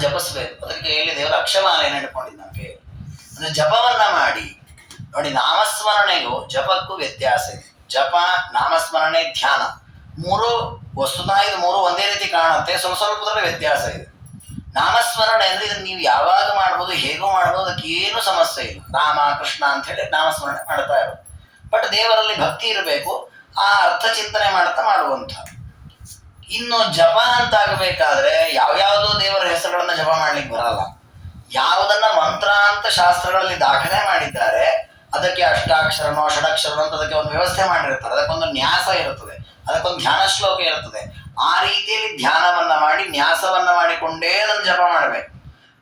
ಜಪಿಸ್ಬೇಕು. ಅದಕ್ಕೆ ಕೈಯಲ್ಲಿ ದೇವರ ಅಕ್ಷಮಾಲೆಯನ್ನು ಹಿಡ್ಕೊಂಡಿದ್ದು ನಮ್ಮ ಕೈಯಲ್ಲಿ. ಅಂದ್ರೆ ಜಪವನ್ನ ಮಾಡಿ ನೋಡಿ. ನಾಮಸ್ಮರಣೆಗೂ ಜಪಕ್ಕೂ ವ್ಯತ್ಯಾಸ ಇದೆ. ಜಪ, ನಾಮಸ್ಮರಣೆ, ಧ್ಯಾನ ಮೂರು ವಸ್ತುತಃ ಇದು ಮೂರು ಒಂದೇ ರೀತಿ ಕಾಣುತ್ತೆ, ಸ್ವಲ್ಪದಲ್ಲೇ ವ್ಯತ್ಯಾಸ ಇದೆ. ನಾಮಸ್ಮರಣೆ ಅಂದ್ರೆ ಇದನ್ನ ನೀವು ಯಾವಾಗ ಮಾಡ್ಬೋದು, ಹೇಗೂ ಮಾಡ್ಬೋದು, ಅದಕ್ಕೆ ಏನು ಸಮಸ್ಯೆ ಇಲ್ಲ. ರಾಮ ಕೃಷ್ಣ ಅಂತ ಹೇಳಿ ನಾಮಸ್ಮರಣೆ ಮಾಡ್ತಾ ಇರೋದು. ಬಟ್ ದೇವರಲ್ಲಿ ಭಕ್ತಿ ಇರಬೇಕು, ಆ ಅರ್ಥ ಚಿಂತನೆ ಮಾಡ್ತಾ ಮಾಡುವಂಥ. ಇನ್ನು ಜಪ ಅಂತ ಆಗಬೇಕಾದ್ರೆ ಯಾವ್ಯಾವುದೋ ದೇವರ ಹೆಸರುಗಳನ್ನ ಜಪ ಮಾಡ್ಲಿಕ್ಕೆ ಬರಲ್ಲ. ಯಾವುದನ್ನ ಮಂತ್ರ ಅಂತ ಶಾಸ್ತ್ರಗಳಲ್ಲಿ ದಾಖಲೆ ಮಾಡಿದ್ದಾರೆ ಅದಕ್ಕೆ ಅಷ್ಟಾಕ್ಷರನೋ ಷಡಕ್ಷರನೋ ಅಂತ ಅದಕ್ಕೆ ಒಂದು ವ್ಯವಸ್ಥೆ ಮಾಡಿರ್ತಾರೆ. ಅದಕ್ಕೊಂದು ನ್ಯಾಸ ಇರುತ್ತದೆ, ಅದಕ್ಕೊಂದು ಧ್ಯಾನ ಶ್ಲೋಕ ಇರುತ್ತದೆ. ಆ ರೀತಿಯಲ್ಲಿ ಧ್ಯಾನವನ್ನ ಮಾಡಿ ನ್ಯಾಸವನ್ನ ಮಾಡಿಕೊಂಡೇ ಅದನ್ನು ಜಪ ಮಾಡ್ಬೇಕು.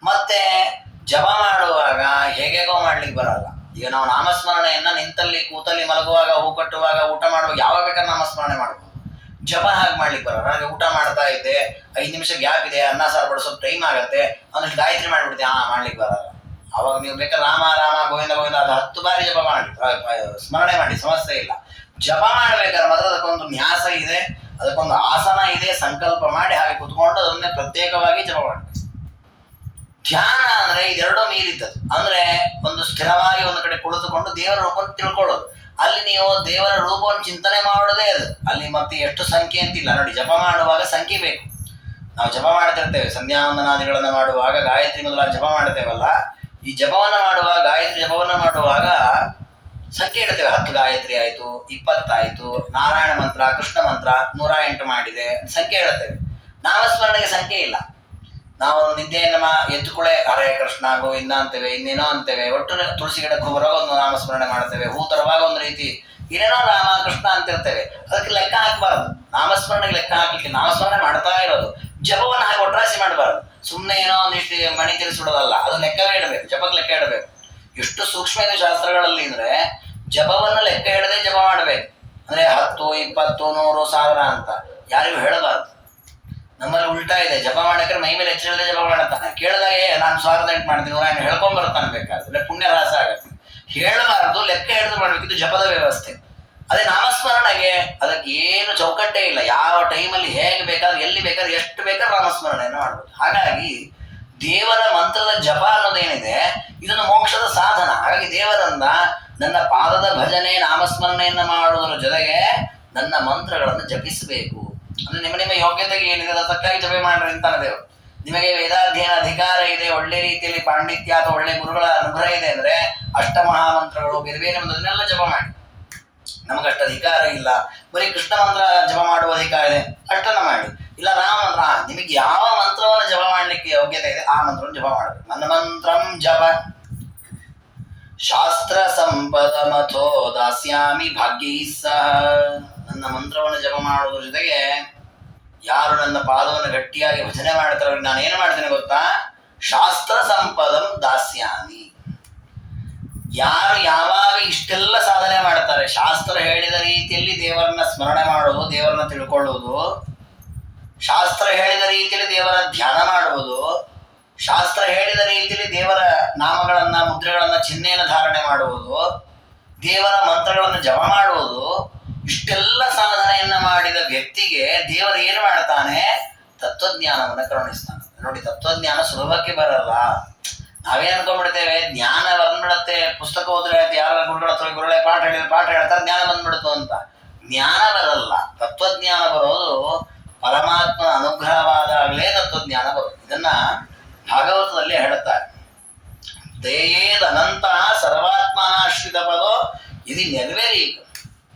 ಮತ್ತೆ ಜಪ ಮಾಡುವಾಗ ಹೇಗೇಗೋ ಮಾಡ್ಲಿಕ್ಕೆ ಬರಲ್ಲ. ಈಗ ನಾವು ನಾಮಸ್ಮರಣೆಯನ್ನ ನಿಂತಲ್ಲಿ, ಕೂತಲ್ಲಿ, ಮಲಗುವಾಗ, ಹೂ ಕಟ್ಟುವಾಗ, ಊಟ ಮಾಡುವಾಗ ಯಾವಾಗ ಬೇಕಾದ್ರೆ ನಾಮಸ್ಮರಣೆ ಮಾಡ್ಬೋದು. ಜಪ ಹಾಗೆ ಮಾಡ್ಲಿಕ್ಕೆ ಬರಲ್ಲ. ನನಗೆ ಊಟ ಮಾಡ್ತಾ ಇದ್ದೆ, 5 ನಿಮಿಷ ಗ್ಯಾಪ್ ಇದೆ, ಅನ್ನ ಸಾರು ಬಡಿಸೋದು ಟೈಮ್ ಆಗುತ್ತೆ, ಒಂದಷ್ಟು ಗಾಯತ್ರಿ ಮಾಡಿಬಿಡ್ತೀವಿ, ಮಾಡ್ಲಿಕ್ಕೆ ಬರಲ್ಲ. ಅವಾಗ ನೀವು ಬೇಕಾದ್ರೆ ರಾಮ ರಾಮ ಗೋವಿಂದ ಗೋವಿಂದ ಅದು 10 ಬಾರಿ ಜಪ ಮಾಡಿ, ಸ್ಮರಣೆ ಮಾಡಿ, ಸಮಸ್ಯೆ ಇಲ್ಲ. ಜಪ ಮಾಡ್ಬೇಕಾದ್ರೆ ಮಾತ್ರ ಅದಕ್ಕೊಂದು ನ್ಯಾಸ ಇದೆ, ಅದಕ್ಕೊಂದು ಆಸನ ಇದೆ, ಸಂಕಲ್ಪ ಮಾಡಿ ಹಾಗೆ ಕುತ್ಕೊಂಡು ಅದನ್ನೇ ಪ್ರತ್ಯೇಕವಾಗಿ ಜಪ ಮಾಡಿ. ಧ್ಯಾನ ಅಂದ್ರೆ ಇದೆರಡೂ ಮೀರಿದ್ದದು. ಅಂದ್ರೆ ಒಂದು ಸ್ಥಿರವಾಗಿ ಒಂದು ಕಡೆ ಕುಳಿತುಕೊಂಡು ದೇವರ ರೂಪವನ್ನು ತಿಳ್ಕೊಳ್ಳೋದು. ಅಲ್ಲಿ ನೀವು ದೇವರ ರೂಪವನ್ನು ಚಿಂತನೆ ಮಾಡೋದೇ ಅದು. ಅಲ್ಲಿ ಮತ್ತೆ ಎಷ್ಟು ಸಂಖ್ಯೆ ಅಂತಿಲ್ಲ ನೋಡಿ. ಜಪ ಮಾಡುವಾಗ ಸಂಖ್ಯೆ ಬೇಕು. ನಾವು ಜಪ ಮಾಡ್ತಿರ್ತೇವೆ, ಸಂಧ್ಯಾವಂದನಾದಿಗಳನ್ನ ಮಾಡುವಾಗ, ಗಾಯತ್ರಿ ಮೊದಲಾಗಿ ಜಪ ಮಾಡ್ತೇವಲ್ಲ, ಈ ಜಪವನ್ನ ಮಾಡುವಾಗ, ಗಾಯತ್ರಿ ಜಪವನ್ನ ಮಾಡುವಾಗ ಸಂಖ್ಯೆ ಇಡ್ತೇವೆ. 10 ಗಾಯತ್ರಿ ಆಯ್ತು, 20 ಆಯ್ತು, ನಾರಾಯಣ ಮಂತ್ರ, ಕೃಷ್ಣ ಮಂತ್ರ 108 ಮಾಡಿದೆ, ಸಂಖ್ಯೆ ಹೇಳ್ತೇವೆ. ನಾಮಸ್ಮರಣೆಗೆ ಸಂಖ್ಯೆ ಇಲ್ಲ. ನಾವು ನಿದ್ದೆಯನ್ನ ಎದ್ದುಕೂಳೆ ಹರೇ ಕೃಷ್ಣ ಗೋವಿಂದ ಅಂತೇವೆ, ಇನ್ನೇನೋ ಅಂತೇವೆ. ಒಟ್ಟು ತುಳಸಿ ಗಿಡಕ್ಕೆ ಬರುವಾಗ ಒಂದು ನಾಮಸ್ಮರಣೆ ಮಾಡ್ತೇವೆ, ಹೂ ತರುವಾಗ ಒಂದು ರೀತಿ ಏನೇನೋ ರಾಮ ಕೃಷ್ಣ ಅಂತಿರ್ತೇವೆ. ಅದಕ್ಕೆ ಲೆಕ್ಕ ಹಾಕಬಾರದು. ನಾಮಸ್ಮರಣೆಗೆ ಲೆಕ್ಕ ಹಾಕ್ಲಿಕ್ಕೆ ನಾಮಸ್ಮರಣೆ ಮಾಡ್ತಾ ಇರೋದು. ಜಪವನ್ನು ಹಾಕಿ ಒಟ್ರಾಸಿ ಮಾಡಬಾರದು. ಸುಮ್ಮನೆ ಏನೋ ಒಂದಿಷ್ಟು ಮಣಿ ತಿರ್ಸಿಡೋದಲ್ಲ, ಅದು ಲೆಕ್ಕವೇ ಇಡಬೇಕು. ಜಪಕ್ಕೆ ಲೆಕ್ಕ ಇಡಬೇಕು. ಎಷ್ಟು ಸೂಕ್ಷ್ಮ ಇದೆ ಶಾಸ್ತ್ರಗಳಲ್ಲಿ ಅಂದ್ರೆ ಜಪವನ್ನು ಲೆಕ್ಕ ಹಿಡದೆ ಜಪ ಮಾಡಬೇಕು. ಅಂದ್ರೆ 10, 20, 100, 1000 ಅಂತ ಯಾರಿಗೂ ಹೇಳಬಾರದು. ನಮ್ಮಲ್ಲಿ ಉಲ್ಟಾ ಇದೆ. ಜಪ ಮಾಡಕ್ಕೆ ಮೈ ಮೇಲೆ ಹೆಚ್ಚಿಲ್ಲದೆ ಜಪ ಮಾಡ್ತಾನೆ. ಕೇಳಿದಾಗೆ ನಾನು 1008 ಮಾಡ್ತೀನಿ, 100 ಹೇಳ್ಕೊಂಡ್ ಬರ್ತಾನೆ ಬೇಕಾದ್ರೆ, ಪುಣ್ಯ ರಾಸ ಆಗತ್ತೆ. ಹೇಳಬಾರದು, ಲೆಕ್ಕ ಹಿಡಿದು ಮಾಡ್ಬೇಕು. ಇದು ಜಪದ ವ್ಯವಸ್ಥೆ. ಅದೇ ನಾಮಸ್ಮರಣೆಗೆ ಅದಕ್ಕೆ ಏನು ಚೌಕಟ್ಟೇ ಇಲ್ಲ. ಯಾವ ಟೈಮಲ್ಲಿ ಹೇಗೆ ಬೇಕಾದ್ರೆ, ಎಲ್ಲಿ ಬೇಕಾದ್ರೆ, ಎಷ್ಟು ಬೇಕಾದ್ರೆ ನಾಮಸ್ಮರಣೆಯನ್ನು ಮಾಡ್ಬೋದು. ಹಾಗಾಗಿ ದೇವರ ಮಂತ್ರದ ಜಪ ಅನ್ನೋದೇನಿದೆ ಇದನ್ನು ಮೋಕ್ಷದ ಸಾಧನ. ಹಾಗಾಗಿ ದೇವರನ್ನ ನನ್ನ ಪಾದದ ಭಜನೆ ನಾಮಸ್ಮರಣೆಯನ್ನ ಮಾಡುವುದರ ಜೊತೆಗೆ ನನ್ನ ಮಂತ್ರಗಳನ್ನು ಜಪಿಸಬೇಕು. ಅಂದ್ರೆ ನಿಮ್ಮ ನಿಮ್ಮ ಯೋಗ್ಯತೆಗೆ ಏನಿದೆ ಅದರ ತಕ್ಕಾಗಿ ಜಪ ಮಾಡ್ರಿ ಅಂತಾನೆ ದೇವರು. ನಿಮಗೆ ವೇದಾಧ್ಯಯನ ಅಧಿಕಾರ ಇದೆ, ಒಳ್ಳೆ ರೀತಿಯಲ್ಲಿ ಪಾಂಡಿತ್ಯ ಅಥವಾ ಒಳ್ಳೆ ಗುರುಗಳ ಅನುಗ್ರಹ ಇದೆ ಅಂದ್ರೆ ಅಷ್ಟಮಹಾಮಂತ್ರಗಳು, ಬೇರೆ ಬೇರೆ ಮಂತ್ರಗಳನ್ನೆಲ್ಲ ಜಪ ಮಾಡಿ. ನಮಗಷ್ಟು ಅಧಿಕಾರ ಇಲ್ಲ, ಬರೀ ಕೃಷ್ಣ ಮಂತ್ರ ಜಪ ಮಾಡುವ ಅಧಿಕಾರ ಇದೆ, ಅಷ್ಟನ್ನ ಮಾಡಿ. ಇಲ್ಲ ರಾಮ ಮಂತ್ರ, ನಿಮಗೆ ಯಾವ ಮಂತ್ರವನ್ನು ಜಪ ಮಾಡ್ಲಿಕ್ಕೆ ಯೋಗ್ಯತೆ ಇದೆ ಆ ಮಂತ್ರವನ್ನು ಜಪ ಮಾಡಬೇಕು. ನನ್ನ ಮಂತ್ರಂ ಜಪ ಶಾಸ್ತ್ರ ಸಂಪದ ಮಥೋ ದಾಸ್ಯಾಮಿ ಭಾಗ್ಯೈ ಸಹ. ನನ್ನ ಮಂತ್ರವನ್ನು ಜಪ ಮಾಡುವುದ್ರ ಜೊತೆಗೆ ಯಾರು ನನ್ನ ಪಾದವನ್ನು ಗಟ್ಟಿಯಾಗಿ ಭಜನೆ ಮಾಡ್ತಾರೋ ನಾನು ಏನು ಮಾಡ್ತೇನೆ ಗೊತ್ತಾ? ಶಾಸ್ತ್ರ ಸಂಪದಂ ದಾಸ್ಯಾಮಿ. ಯಾರು ಯಾವಾಗ ಇಷ್ಟೆಲ್ಲ ಸಾಧನೆ ಮಾಡ್ತಾರೆ, ಶಾಸ್ತ್ರ ಹೇಳಿದ ರೀತಿಯಲ್ಲಿ ದೇವರನ್ನ ಸ್ಮರಣೆ ಮಾಡುವುದು, ದೇವರನ್ನ ತಿಳ್ಕೊಳ್ಳುವುದು, ಶಾಸ್ತ್ರ ಹೇಳಿದ ರೀತಿಯಲ್ಲಿ ದೇವರ ಧ್ಯಾನ ಮಾಡುವುದು, ಶಾಸ್ತ್ರ ಹೇಳಿದ ರೀತಿಯಲ್ಲಿ ದೇವರ ನಾಮಗಳನ್ನ, ಮುದ್ರೆಗಳನ್ನ, ಚಿಹ್ನೆಯನ್ನು ಧಾರಣೆ ಮಾಡುವುದು, ದೇವರ ಮಂತ್ರಗಳನ್ನು ಜಪ ಮಾಡುವುದು, ಇಷ್ಟೆಲ್ಲ ಸಾಧನೆಯನ್ನ ಮಾಡಿದ ವ್ಯಕ್ತಿಗೆ ದೇವರು ಏನು ಮಾಡ್ತಾನೆ? ತತ್ವಜ್ಞಾನವನ್ನು ಕರುಣಿಸ್ತಾನೆ. ನೋಡಿ, ತತ್ವಜ್ಞಾನ ಸುಲಭಕ್ಕೆ ಬರಲ್ಲ. ನಾವೇನ್ ಅನ್ಕೊಂಡ್ಬಿಡ್ತೇವೆ, ಜ್ಞಾನ ಬಂದ್ಬಿಡತ್ತೆ, ಪುಸ್ತಕ ಓದ್ರೆ ಯಾರ ಗುರುಗಳ ಹತ್ರ ಗುರುಗಳೇ ಪಾಠ ಹೇಳ್ತಾರೆ, ಜ್ಞಾನ ಬಂದ್ಬಿಡ್ತು ಅಂತ. ಜ್ಞಾನ ಬರಲ್ಲ. ತತ್ವಜ್ಞಾನ ಬರೋದು ಪರಮಾತ್ಮನ ಅನುಗ್ರಹವಾದಾಗಲೇ ತತ್ವಜ್ಞಾನ ಬರೋದು. ಇದನ್ನ ಭಾಗವತದಲ್ಲಿ ಹೇಳುತ್ತಾರೆ. ದಯೇದನಂತಹ ಸರ್ವಾತ್ಮನಾಶ್ರಿತ ಪದೋ ಇದು ನೆರವೇರೀಕ.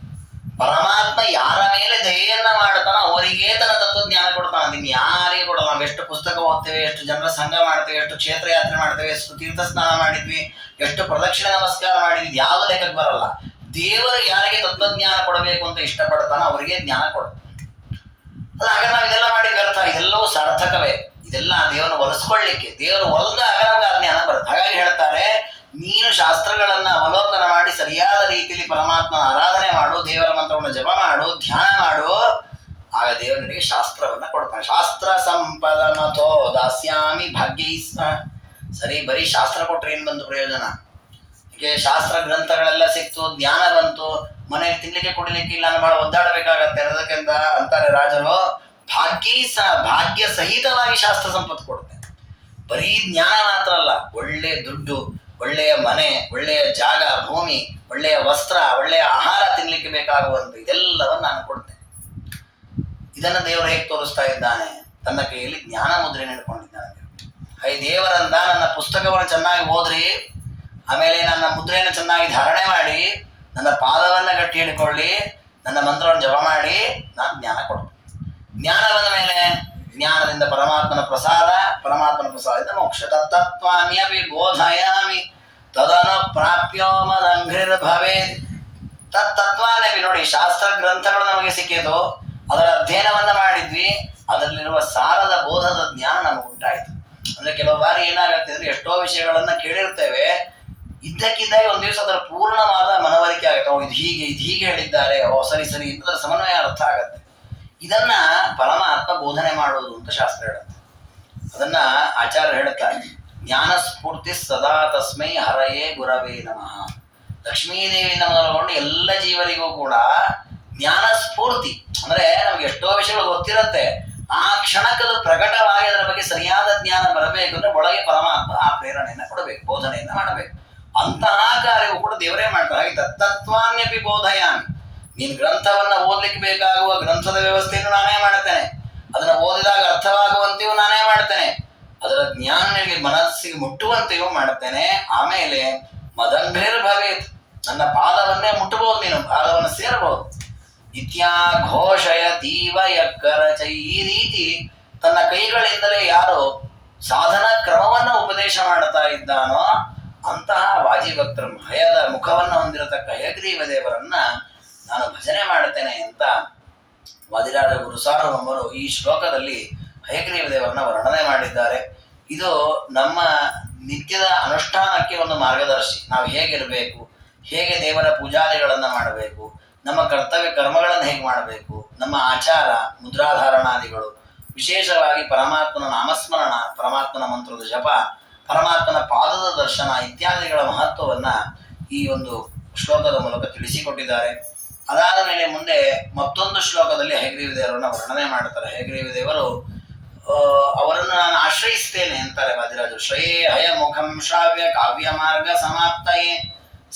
ಪರಮಾತ್ಮ ಯಾರ ಮೇಲೆ ದಯೆಯನ್ನ ಮಾಡ್ತಾನೋ ಅವರಿಗೆ ತನ್ನ ತತ್ವಜ್ಞಾನ ಕೊಡ್ತಾನೆ. ಅದನ್ನು ಯಾರಿಗೆ ಕೊಡಲ್ಲ. ನಾವು ಎಷ್ಟು ಪುಸ್ತಕ ಓದ್ತೇವೆ, ಎಷ್ಟು ಜನರ ಸಂಘ ಮಾಡ್ತೇವೆ, ಎಷ್ಟು ಕ್ಷೇತ್ರ ಯಾತ್ರೆ ಮಾಡ್ತೇವೆ, ಎಷ್ಟು ತೀರ್ಥ ಸ್ನಾನ ಮಾಡಿದ್ವಿ, ಎಷ್ಟು ಪ್ರದಕ್ಷಿಣೆ ನಮಸ್ಕಾರ ಮಾಡಿದ್ವಿ, ಯಾವ ಲೆಕ್ಕಕ್ಕೆ ಬರಲ್ಲ. ದೇವರು ಯಾರಿಗೆ ತತ್ವಜ್ಞಾನ ಕೊಡಬೇಕು ಅಂತ ಇಷ್ಟಪಡ್ತಾನೋ ಅವರಿಗೆ ಜ್ಞಾನ ಕೊಡ. ಹಾಗೆ ನಾವು ಇದೆಲ್ಲ ಮಾಡಿ ವ್ಯರ್ಥ. ಇದೆಲ್ಲವೂ ಸಾರ್ಥಕವೇ. ಇದೆಲ್ಲ ದೇವರನ್ನು ಒಲಿಸ್ಕೊಳ್ಳಿಕ್ಕೆ, ದೇವರು ಒಲ್ದಾಗ ನಮ್ಗೆ ಅಜ್ಞಾನ ಬರುತ್ತೆ. ಹಾಗಾಗಿ ಹೇಳ್ತಾರೆ, ನೀನು ಶಾಸ್ತ್ರಗಳನ್ನ ಅವಲೋಕನ ಮಾಡಿ ಸರಿಯಾದ ರೀತಿಯಲ್ಲಿ ಪರಮಾತ್ಮನ ಆರಾಧನೆ ಮಾಡು, ದೇವರ ಮಂತ್ರವನ್ನು ಜಪ ಮಾಡು, ಧ್ಯಾನ ಮಾಡು, ಆಗ ದೇವರು ನಿನಗೆ ಶಾಸ್ತ್ರವನ್ನ ಕೊಡ್ತಾನೆ. ಶಾಸ್ತ್ರ ಸಂಪದ ಮಥೋ ದಾಸ್ಯಾಮಿ ಭಾಗ್ಯೈ ಸಹ. ಸರಿ, ಬರೀ ಶಾಸ್ತ್ರ ಕೊಟ್ರೆ ಏನ್ ಬಂತು ಪ್ರಯೋಜನ? ಹೀಗೆ ಶಾಸ್ತ್ರ ಗ್ರಂಥಗಳೆಲ್ಲ ಸಿಕ್ತು, ಜ್ಞಾನ ಬಂತು, ಮನೆಗೆ ತಿನ್ಲಿಕ್ಕೆ ಕೊಡ್ಲಿಕ್ಕೆ ಇಲ್ಲ, ನಾನು ಬಹಳ ಒದ್ದಾಡಬೇಕಾಗತ್ತೆ ಅನ್ನೋದಕ್ಕಿಂತ ಅಂತಾರೆ ರಾಜರು, ಭಾಗ್ಯೈ ಸಹ, ಭಾಗ್ಯ ಸಹಿತವಾಗಿ ಶಾಸ್ತ್ರ ಸಂಪತ್ತು ಕೊಡುತ್ತೆ. ಬರೀ ಜ್ಞಾನ ಮಾತ್ರ ಅಲ್ಲ, ಒಳ್ಳೆಯ ದುಡ್ಡು, ಒಳ್ಳೆಯ ಮನೆ, ಒಳ್ಳೆಯ ಜಾಗ, ಭೂಮಿ, ಒಳ್ಳೆಯ ವಸ್ತ್ರ, ಒಳ್ಳೆಯ ಆಹಾರ ತಿನ್ಲಿಕ್ಕೆ ಬೇಕಾಗುವಂತೆ ಇದೆಲ್ಲವನ್ನು ನಾನು ಕೊಡ್ತೇನೆ. ಇದನ್ನು ದೇವರು ಹೇಗೆ ತೋರಿಸ್ತಾ ಇದ್ದಾನೆ? ತನ್ನ ಕೈಯಲ್ಲಿ ಜ್ಞಾನ ಮುದ್ರೆಯನ್ನು ಹಿಡ್ಕೊಂಡಿದ್ದಾನೆ. ದೇವರಂದ ನನ್ನ ಪುಸ್ತಕವನ್ನು ಚೆನ್ನಾಗಿ ಓದ್ರಿ, ಆಮೇಲೆ ನನ್ನ ಮುದ್ರೆಯನ್ನು ಚೆನ್ನಾಗಿ ಧಾರಣೆ ಮಾಡಿ, ನನ್ನ ಪಾದವನ್ನು ಗಟ್ಟಿ ಹಿಡ್ಕೊಳ್ಳಿ, ನನ್ನ ಮಂತ್ರವನ್ನು ಜಪ ಮಾಡಿ, ನಾನು ಜ್ಞಾನ ಕೊಡ್ತೇನೆ. ಜ್ಞಾನ ಬಂದ ಮೇಲೆ ಜ್ಞಾನದಿಂದ ಪರಮಾತ್ಮನ ಪ್ರಸಾದ, ಪರಮಾತ್ಮನ ಪ್ರಸಾದದಿಂದ ಮೋಕ್ಷ. ತತ್ತತ್ವಾನ್ಯಪಿ ಬೋಧಯಾಮಿ ತದನು ಪ್ರಾಪ್ಯೋ ಮದಂಘ್ರಿರ್ಭವೇ. ತತ್ತತ್ವಾನ್ಯಪಿ ನೋಡಿ, ಶಾಸ್ತ್ರ ಗ್ರಂಥಗಳು ನಮಗೆ ಸಿಕ್ಕಿತು, ಅದರ ಅಧ್ಯಯನವನ್ನ ಮಾಡಿದ್ವಿ, ಅದರಲ್ಲಿರುವ ಸಾರದ ಬೋಧದ ಜ್ಞಾನ ನಮಗೆ ಉಂಟಾಯಿತು. ಅಂದ್ರೆ ಕೆಲವು ಬಾರಿ ಏನಾಗುತ್ತೆ ಅಂದ್ರೆ, ಎಷ್ಟೋ ವಿಷಯಗಳನ್ನ ಕೇಳಿರ್ತೇವೆ, ಇದ್ದಕ್ಕಿದ್ದಾಗ ಒಂದ್ ದಿವಸ ಅದರ ಪೂರ್ಣವಾದ ಮನವರಿಕೆ ಆಗುತ್ತೆ. ಇದು ಹೀಗೆ ಹೇಳಿದ್ದಾರೆ, ಸರಿ ಸರಿ ಅದರ ಸಮನ್ವಯ ಅರ್ಥ ಆಗತ್ತೆ. ಇದನ್ನ ಪರಮಾತ್ಮ ಬೋಧನೆ ಮಾಡುವುದು ಅಂತ ಶಾಸ್ತ್ರ ಹೇಳುತ್ತೆ. ಅದನ್ನ ಆಚಾರ್ಯ ಹೇಳ್ತಾರೆ, ಜ್ಞಾನ ಸ್ಫೂರ್ತಿ ಸದಾ ತಸ್ಮೈ ಹರಯೇ ಗುರವೇ ನಮಃ. ಲಕ್ಷ್ಮೀದೇವಿಯಿಂದ ಮೊದಲುಕೊಂಡು ಎಲ್ಲ ಜೀವರಿಗೂ ಕೂಡ ಜ್ಞಾನ ಸ್ಫೂರ್ತಿ ಅಂದ್ರೆ, ನಮ್ಗೆ ಎಷ್ಟೋ ವಿಷಯಗಳು ಗೊತ್ತಿರುತ್ತೆ, ಆ ಕ್ಷಣಕ್ಕದು ಪ್ರಕಟವಾಗಿ ಅದರ ಬಗ್ಗೆ ಸರಿಯಾದ ಜ್ಞಾನ ಬರಬೇಕು ಅಂದ್ರೆ ಒಳಗೆ ಪರಮಾತ್ಮ ಆ ಪ್ರೇರಣೆಯನ್ನ ಕೊಡಬೇಕು, ಬೋಧನೆಯನ್ನ ಮಾಡಬೇಕು. ಅಂತಹ ಕಾರ್ಯವು ಕೂಡ ದೇವರೇ ಮಾಡ್ತಾರೆ. ಹಾಗೆ ತತ್ವಾನ್ಯಪಿ ಬೋಧಯಾಮಿ, ನೀನು ಗ್ರಂಥವನ್ನ ಓದ್ಲಿಕ್ಕೆ ಬೇಕಾಗುವ ಗ್ರಂಥದ ವ್ಯವಸ್ಥೆಯನ್ನು ನಾನೇ ಮಾಡ್ತೇನೆ, ಅದನ್ನ ಓದಿದಾಗ ಅರ್ಥವಾಗುವಂತೆಯೂ ನಾನೇ ಮಾಡ್ತೇನೆ, ಅದರ ಜ್ಞಾನ ನಿನಗೆ ಮನಸ್ಸಿಗೆ ಮುಟ್ಟುವಂತೆಯೂ ಮಾಡ್ತೇನೆ. ಆಮೇಲೆ ಮದಂಘ್ರಿರ್ಭವೇತ್, ನನ್ನ ಪಾದವನ್ನೇ ಮುಟ್ಟಬಹುದು, ನೀನು ಪಾದವನ್ನು ಸೇರಬಹುದು. ಇತ್ಯಾಘೋಷಯತೀವ ಯಕ್ಕರಚೈ, ಈ ರೀತಿ ತನ್ನ ಕೈಗಳಿಂದಲೇ ಯಾರು ಸಾಧನ ಕ್ರಮವನ್ನ ಉಪದೇಶ ಮಾಡ್ತಾ ಇದ್ದಾನೋ ಅಂತಹ ವಾಜಿಭಕ್ತರು, ಹಯದ ಮುಖವನ್ನು ಹೊಂದಿರತಕ್ಕ ಹಯಗ್ರೀವ ದೇವರನ್ನ ನಾನು ಭಜನೆ ಮಾಡ್ತೇನೆ ಅಂತ ವಾದಿರಾಜ ಗುರು ಸಾರ್ವಭೌಮರು ಈ ಶ್ಲೋಕದಲ್ಲಿ ಹಯಗ್ರೀವ ದೇವರನ್ನ ವರ್ಣನೆ ಮಾಡಿದ್ದಾರೆ. ಇದು ನಮ್ಮ ನಿತ್ಯದ ಅನುಷ್ಠಾನಕ್ಕೆ ಒಂದು ಮಾರ್ಗದರ್ಶಿ. ನಾವು ಹೇಗಿರಬೇಕು, ಹೇಗೆ ದೇವರ ಪೂಜಾದಿಗಳನ್ನ ಮಾಡಬೇಕು, ನಮ್ಮ ಕರ್ತವ್ಯ ಕರ್ಮಗಳನ್ನು ಹೇಗೆ ಮಾಡಬೇಕು, ನಮ್ಮ ಆಚಾರ ಮುದ್ರಾಧಾರಣಾದಿಗಳು, ವಿಶೇಷವಾಗಿ ಪರಮಾತ್ಮನ ನಾಮಸ್ಮರಣ, ಪರಮಾತ್ಮನ ಮಂತ್ರದ ಜಪ, ಪರಮಾತ್ಮನ ಪಾದದ ದರ್ಶನ ಇತ್ಯಾದಿಗಳ ಮಹತ್ವವನ್ನ ಈ ಒಂದು ಶ್ಲೋಕದ ಮೂಲಕ ತಿಳಿಸಿಕೊಟ್ಟಿದ್ದಾರೆ. ಅದಾದ ಮೇಲೆ ಮುಂದೆ ಮತ್ತೊಂದು ಶ್ಲೋಕದಲ್ಲಿ ಹಯಗ್ರೀವ ದೇವರನ್ನ ವರ್ಣನೆ ಮಾಡ್ತಾರೆ. ಹಯಗ್ರೀವ ದೇವರು ಅವರನ್ನು ನಾನು ಆಶ್ರಯಿಸ್ತೇನೆ ಅಂತಾರೆ ವಾದಿರಾಜರು. ಶ್ರೇಯೇ ಹಯ ಮುಖಂ ಶ್ರಾವ್ಯ ಕಾವ್ಯ ಮಾರ್ಗ ಸಮಾಪ್ತಯೇ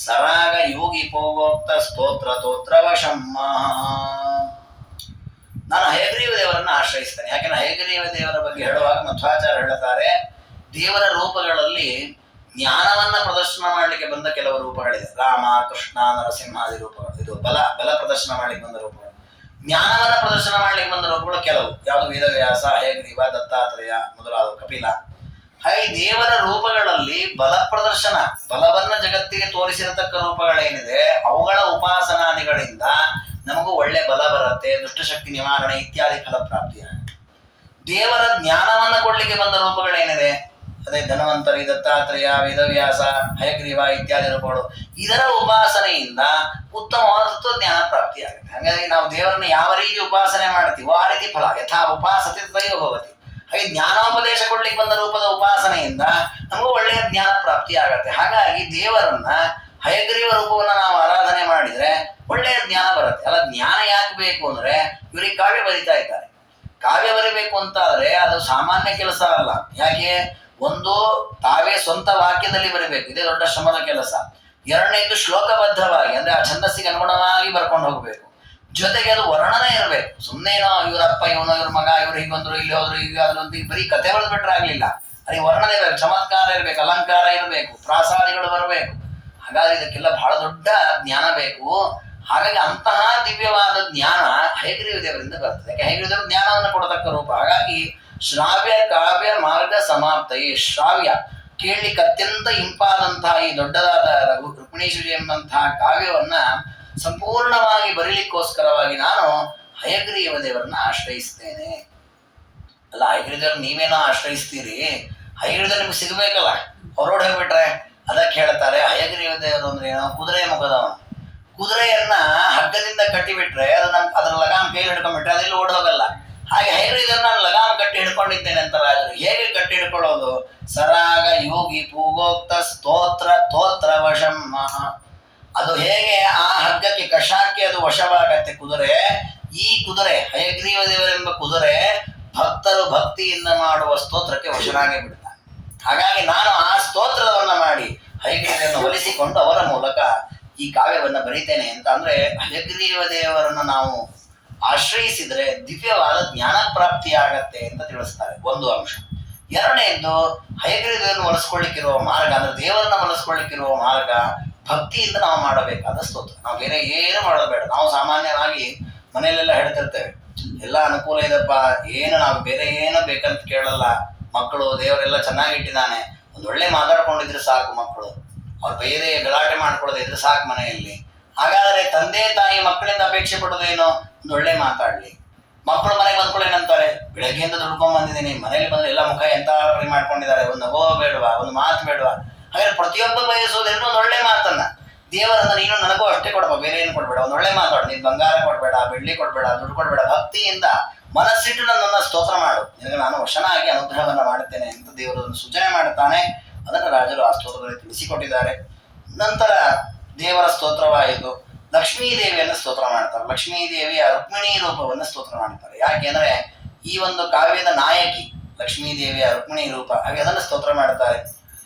ಸರಾಗ ಯೋಗಿ ಪೋಗೋಕ್ತ ಸ್ತೋತ್ರ ತೋತ್ರವಶಂ. ನಾನು ಹಯಗ್ರೀವ ದೇವರನ್ನ ಆಶ್ರಯಿಸ್ತೇನೆ. ಯಾಕೆಂದ್ರೆ ಹಯಗ್ರೀವ ದೇವರ ಬಗ್ಗೆ ಹೇಳುವಾಗ ಮಧ್ವಾಚಾರ್ಯ ಹೇಳುತ್ತಾರೆ, ದೇವರ ರೂಪಗಳಲ್ಲಿ ಜ್ಞಾನವನ್ನ ಪ್ರದರ್ಶನ ಮಾಡಲಿಕ್ಕೆ ಬಂದ ಕೆಲವು ರೂಪಗಳಿದೆ. ರಾಮ, ಕೃಷ್ಣ, ನರಸಿಂಹಾದಿ ರೂಪಗಳು, ಇದು ಬಲ ಪ್ರದರ್ಶನ ಮಾಡಲಿಕ್ಕೆ ಬಂದ ರೂಪಗಳು. ಜ್ಞಾನವನ್ನ ಪ್ರದರ್ಶನ ಮಾಡಲಿಕ್ಕೆ ಬಂದ ರೂಪಗಳು ಕೆಲವು, ಯಾವುದು ವೇದವ್ಯಾಸ, ಹಯಗ್ರೀವ, ದತ್ತಾತ್ರೇಯ ಮೊದಲಾದವು, ಕಪಿಲ. ಹಾಗೆ ದೇವರ ರೂಪಗಳಲ್ಲಿ ಬಲ ಪ್ರದರ್ಶನ, ಬಲವನ್ನ ಜಗತ್ತಿಗೆ ತೋರಿಸಿರತಕ್ಕ ರೂಪಗಳೇನಿದೆ ಅವುಗಳ ಉಪಾಸನಾದಿಗಳಿಂದ ನಮಗೂ ಒಳ್ಳೆ ಬಲ ಬರುತ್ತೆ, ದುಷ್ಟಶಕ್ತಿ ನಿವಾರಣೆ ಇತ್ಯಾದಿ ಫಲಪ್ರಾಪ್ತಿಯಾಗುತ್ತೆ. ದೇವರ ಜ್ಞಾನವನ್ನ ಕೊಡ್ಲಿಕ್ಕೆ ಬಂದ ರೂಪಗಳೇನಿದೆ, ಅದೇ ಧನ್ವಂತರಿ, ದತ್ತಾತ್ರೇಯ, ವೇದವ್ಯಾಸ, ಹಯಗ್ರೀವ ಇತ್ಯಾದಿ ರೂಪಗಳು, ಇದರ ಉಪಾಸನೆಯಿಂದ ಉತ್ತಮವಾದ ತತ್ವಜ್ಞಾನ ಪ್ರಾಪ್ತಿಯಾಗುತ್ತೆ. ಹಾಗಾಗಿ ನಾವು ದೇವರನ್ನು ಯಾವ ರೀತಿ ಉಪಾಸನೆ ಮಾಡ್ತೀವೋ ಆ ರೀತಿ ಫಲ. ಯಥಾ ಉಪಾಸತೆ ತಥೈವ ಭವತಿ. ಹಾಗೆ ಜ್ಞಾನೋಪದೇಶ ಕೊಡ್ಲಿಕ್ಕೆ ಬಂದ ರೂಪದ ಉಪಾಸನೆಯಿಂದ ನಮಗೂ ಒಳ್ಳೆಯ ಜ್ಞಾನ ಪ್ರಾಪ್ತಿ ಆಗತ್ತೆ. ಹಾಗಾಗಿ ದೇವರನ್ನ ಹಯಗ್ರೀವ ರೂಪವನ್ನ ನಾವು ಆರಾಧನೆ ಮಾಡಿದ್ರೆ ಒಳ್ಳೆಯ ಜ್ಞಾನ ಬರುತ್ತೆ. ಅಲ್ಲ, ಜ್ಞಾನ ಯಾಕೆ ಬೇಕು ಅಂದ್ರೆ, ಇವರಿಗೆ ಕಾವ್ಯ ಬರಿತಾ ಇದ್ದಾರೆ. ಕಾವ್ಯ ಬರಿಬೇಕು ಅಂತ ಆದ್ರೆ ಅದು ಸಾಮಾನ್ಯ ಕೆಲಸ ಅಲ್ಲ. ಯಾಕೆ? ಒಂದು, ತಾವೇ ಸ್ವಂತ ವಾಕ್ಯದಲ್ಲಿ ಬರಿಬೇಕು, ಇದೇ ದೊಡ್ಡ ಶ್ರಮದ ಕೆಲಸ. ಎರಡನೇದು ಶ್ಲೋಕಬದ್ಧವಾಗಿ, ಅಂದ್ರೆ ಆ ಛಂದಸ್ಸಿಗೆ ಅನುಗುಣವಾಗಿ ಬರ್ಕೊಂಡು ಹೋಗ್ಬೇಕು. ಜೊತೆಗೆ ಅದು ವರ್ಣನೆ ಇರಬೇಕು. ಸುಮ್ಮನೇನೋ ಇವರಪ್ಪ ಇವನು, ಇವ್ರ ಮಗ, ಇವ್ರು ಹೀಗೊಂದ್ರು, ಇಲ್ಲಿ ಹೋದ್ರು, ಹೀಗಾದ್ರು ಅಂತ ಬರೀ ಕಥೆ ಬರೆದ್ಬಿಟ್ರೆ ಆಗ್ಲಿಲ್ಲ. ಅದಕ್ಕೆ ವರ್ಣನೆ ಇರಬೇಕು, ಚಮತ್ಕಾರ ಇರಬೇಕು, ಅಲಂಕಾರ ಇರಬೇಕು, ಪ್ರಾಸಾದಿಗಳು ಬರಬೇಕು. ಹಾಗಾಗಿ ಇದಕ್ಕೆಲ್ಲ ಬಹಳ ದೊಡ್ಡ ಜ್ಞಾನ ಬೇಕು. ಹಾಗಾಗಿ ಅಂತಹ ದಿವ್ಯವಾದ ಜ್ಞಾನ ಹಯಗ್ರೀವ ದೇವರಿಂದ ಬರ್ತದೆ. ಯಾಕೆ? ಹಯಗ್ರೀವ ದೇವರು ಜ್ಞಾನವನ್ನು ಕೊಡತಕ್ಕ ರೂಪ. ಹಾಗಾಗಿ ಶ್ರಾವ್ಯ ಕಾವ್ಯ ಮಾರ್ಗ ಸಮಾಪ್ತ, ಈ ಶ್ರಾವ್ಯ ಕೇಳಲಿಕ್ಕೆ ಅತ್ಯಂತ ಇಂಪಾದಂತಹ ಈ ದೊಡ್ಡದಾದ ರುಕ್ಮಿಣೀಶ್ವರಿ ಎಂಬಂತಹ ಕಾವ್ಯವನ್ನ ಸಂಪೂರ್ಣವಾಗಿ ಬರೀಲಿಕ್ಕೋಸ್ಕರವಾಗಿ ನಾನು ಹಯಗ್ರೀವ ದೇವರನ್ನ ಆಶ್ರಯಿಸ್ತೇನೆ. ಅಲ್ಲ, ಹಯಗ್ರೀವ ದೇವ್ರ ನೀವೇನೋ ಆಶ್ರಯಿಸ್ತೀರಿ, ಹಯಗ್ರೀವ ದೇವ್ರು ನಿಮ್ಗೆ ಸಿಗಬೇಕಲ್ಲ, ಹೊರೋಡ್ ಹೋಗ್ಬಿಟ್ರೆ. ಅದಕ್ಕೆ ಹೇಳ್ತಾರೆ, ಹಯಗ್ರೀವ ದೇವರು ಅಂದ್ರೆ ಏನೋ ಕುದುರೆ ಮುಖದವನು. ಕುದುರೆಯನ್ನ ಹಗ್ಗದಿಂದ ಕಟ್ಟಿಬಿಟ್ರೆ ಅದರ ಲಗಾಮ್ ಕೈಲಿ ಹಿಡ್ಕೊಂಡ್ಬಿಟ್ರೆ ಅದೆಲ್ಲ ಓಡ್ ಹೋಗಲ್ಲ. ಹಾಗೆ ಹಯಗ್ರೀವ ನಾನು ಲಗಾಮ್ ಕಟ್ಟಿ ಹಿಡ್ಕೊಂಡಿದ್ದೇನೆ ಅಂತ ರಾಜರು. ಹೇಗೆ ಕಟ್ಟಿ ಹಿಡ್ಕೊಳ್ಳೋದು? ಸರಾಗ ಯೋಗಿ ಪೂಗೋಕ್ತ ಸ್ತೋತ್ರ ತೋತ್ರ ವಶಂ. ಅದು ಹೇಗೆ ಆ ಹಗ್ಗಕ್ಕೆ, ಕಷಾಕ್ಕೆ ಅದು ವಶವಾಗತ್ತೆ ಕುದುರೆ. ಈ ಕುದುರೆ ಹಯಗ್ರೀವ ದೇವರೆಂಬ ಕುದುರೆ ಭಕ್ತರು ಭಕ್ತಿಯಿಂದ ಮಾಡುವ ಸ್ತೋತ್ರಕ್ಕೆ ವಶನಾಗಿ ಬಿಡ್ತಾನೆ. ಹಾಗಾಗಿ ನಾನು ಆ ಸ್ತೋತ್ರವನ್ನ ಮಾಡಿ ಹಯಗ್ರೀವರನ್ನು ಒಲಿಸಿಕೊಂಡು ಅವರ ಮೂಲಕ ಈ ಕಾವ್ಯವನ್ನ ಬರೀತೇನೆ ಅಂತ. ಅಂದ್ರೆ ಹಯಗ್ರೀವ ದೇವರನ್ನ ನಾವು ಆಶ್ರಯಿಸಿದ್ರೆ ದಿವ್ಯವಾದ ಜ್ಞಾನ ಪ್ರಾಪ್ತಿ ಆಗತ್ತೆ ಅಂತ ತಿಳಿಸ್ತಾರೆ, ಒಂದು ಅಂಶ. ಎರಡನೇದ್ದು, ಹಯಗ್ರೀವರನ್ನು ಒಲಿಸ್ಕೊಳ್ಳಿಕ್ಕಿರುವ ಮಾರ್ಗ ಅಂದ್ರೆ ದೇವರನ್ನ ಒಲಿಸ್ಕೊಳ್ಳಿಕ್ಕಿರುವ ಮಾರ್ಗ ಭಕ್ತಿಯಿಂದ ನಾವು ಮಾಡಬೇಕಾದ ಸ್ತೋತ್ರ. ನಾವು ಬೇರೆ ಏನು ಮಾಡೋದು ಬೇಡ. ನಾವು ಸಾಮಾನ್ಯವಾಗಿ ಮನೆಯಲ್ಲೆಲ್ಲ ಹೇಳ್ತಿರ್ತೇವೆ, ಎಲ್ಲ ಅನುಕೂಲ ಇದಪ್ಪ, ಏನು ನಾವು ಬೇರೆ ಏನು ಬೇಕಂತ ಕೇಳಲ್ಲ, ಮಕ್ಕಳು ದೇವರೆಲ್ಲ ಚೆನ್ನಾಗಿಟ್ಟಿದ್ದಾನೆ, ಒಂದು ಒಳ್ಳೆ ಮಾತಾಡ್ಕೊಂಡಿದ್ರೆ ಸಾಕು, ಮಕ್ಕಳು ಅವ್ರು ಬೇರೆ ಗಲಾಟೆ ಮಾಡ್ಕೊಳ್ಳೋದು ಇದ್ರೆ ಸಾಕು ಮನೆಯಲ್ಲಿ. ಹಾಗಾದ್ರೆ ತಂದೆ ತಾಯಿ ಮಕ್ಕಳಿಂದ ಅಪೇಕ್ಷೆ ಪಡೋದೇನು? ಒಂದು ಒಳ್ಳೆ ಮಾತಾಡ್ಲಿ. ಮಕ್ಕಳು ಮನೆಗೆ ಬಂದ್ಕೊಳ್ಳಿ ಏನಂತಾರೆ, ಬೆಳಗ್ಗೆಯಿಂದ ದುಡ್ಕೊಂಡ್ ಬಂದಿದ್ದೀನಿ, ಮನೇಲಿ ಬಂದ್ರೆ ಎಲ್ಲ ಮುಖ ಎಂತ ಫ್ರೀ ಮಾಡ್ಕೊಂಡಿದ್ದಾರೆ, ಒಂದು ನಗೋ ಬೇಡವಾ, ಒಂದು ಮಾತು ಬೇಡವಾ? ಹಾಗಾದ್ರೆ ಪ್ರತಿಯೊಬ್ಬ ಬಯಸೋದೇನು ಒಂದು ಒಳ್ಳೆ ಮಾತನ್ನ. ದೇವರನ್ನ ನೀನು ನನಗೂ ಅಷ್ಟೇ ಕೊಡಪ್ಪ, ಬೇರೆ ಏನು ಕೊಡ್ಬೇಡ, ಒಂದು ಒಳ್ಳೆ ಮಾತಾಡು, ನೀನು ಬಂಗಾರ ಕೊಡ್ಬೇಡ, ಬೆಳ್ಳಿ ಕೊಡ್ಬೇಡ, ದುಡ್ಡು ಕೊಡ್ಬೇಡ, ಭಕ್ತಿಯಿಂದ ಮನಸ್ಸಿಟ್ಟು ನನ್ನನ್ನು ಸ್ತೋತ್ರ ಮಾಡು, ನಿನಗೆ ನಾನು ವಶನಾಗಿ ಅನುಗ್ರಹವನ್ನ ಮಾಡುತ್ತೇನೆ ಅಂತ ದೇವರನ್ನು ಸೂಚನೆ ಮಾಡುತ್ತಾನೆ. ಅದನ್ನು ರಾಜರು ಆ ಸ್ತೋತ್ರದಲ್ಲಿ ತಿಳಿಸಿಕೊಟ್ಟಿದ್ದಾರೆ. ನಂತರ ದೇವರ ಸ್ತೋತ್ರವಾಯಿತು. ಲಕ್ಷ್ಮೀ ದೇವಿಯನ್ನು ಸ್ತೋತ್ರ ಮಾಡ್ತಾರೆ. ಲಕ್ಷ್ಮೀ ದೇವಿಯ ರುಕ್ಮಿಣಿ ರೂಪವನ್ನು ಸ್ತೋತ್ರ ಮಾಡ್ತಾರೆ. ಯಾಕೆಂದ್ರೆ ಈ ಒಂದು ಕಾವ್ಯದ ನಾಯಕಿ ಲಕ್ಷ್ಮೀ ದೇವಿಯ ರುಕ್ಮಿಣಿ ರೂಪ, ಹಾಗೆ ಅದನ್ನು ಸ್ತೋತ್ರ ಮಾಡ್ತಾರೆ.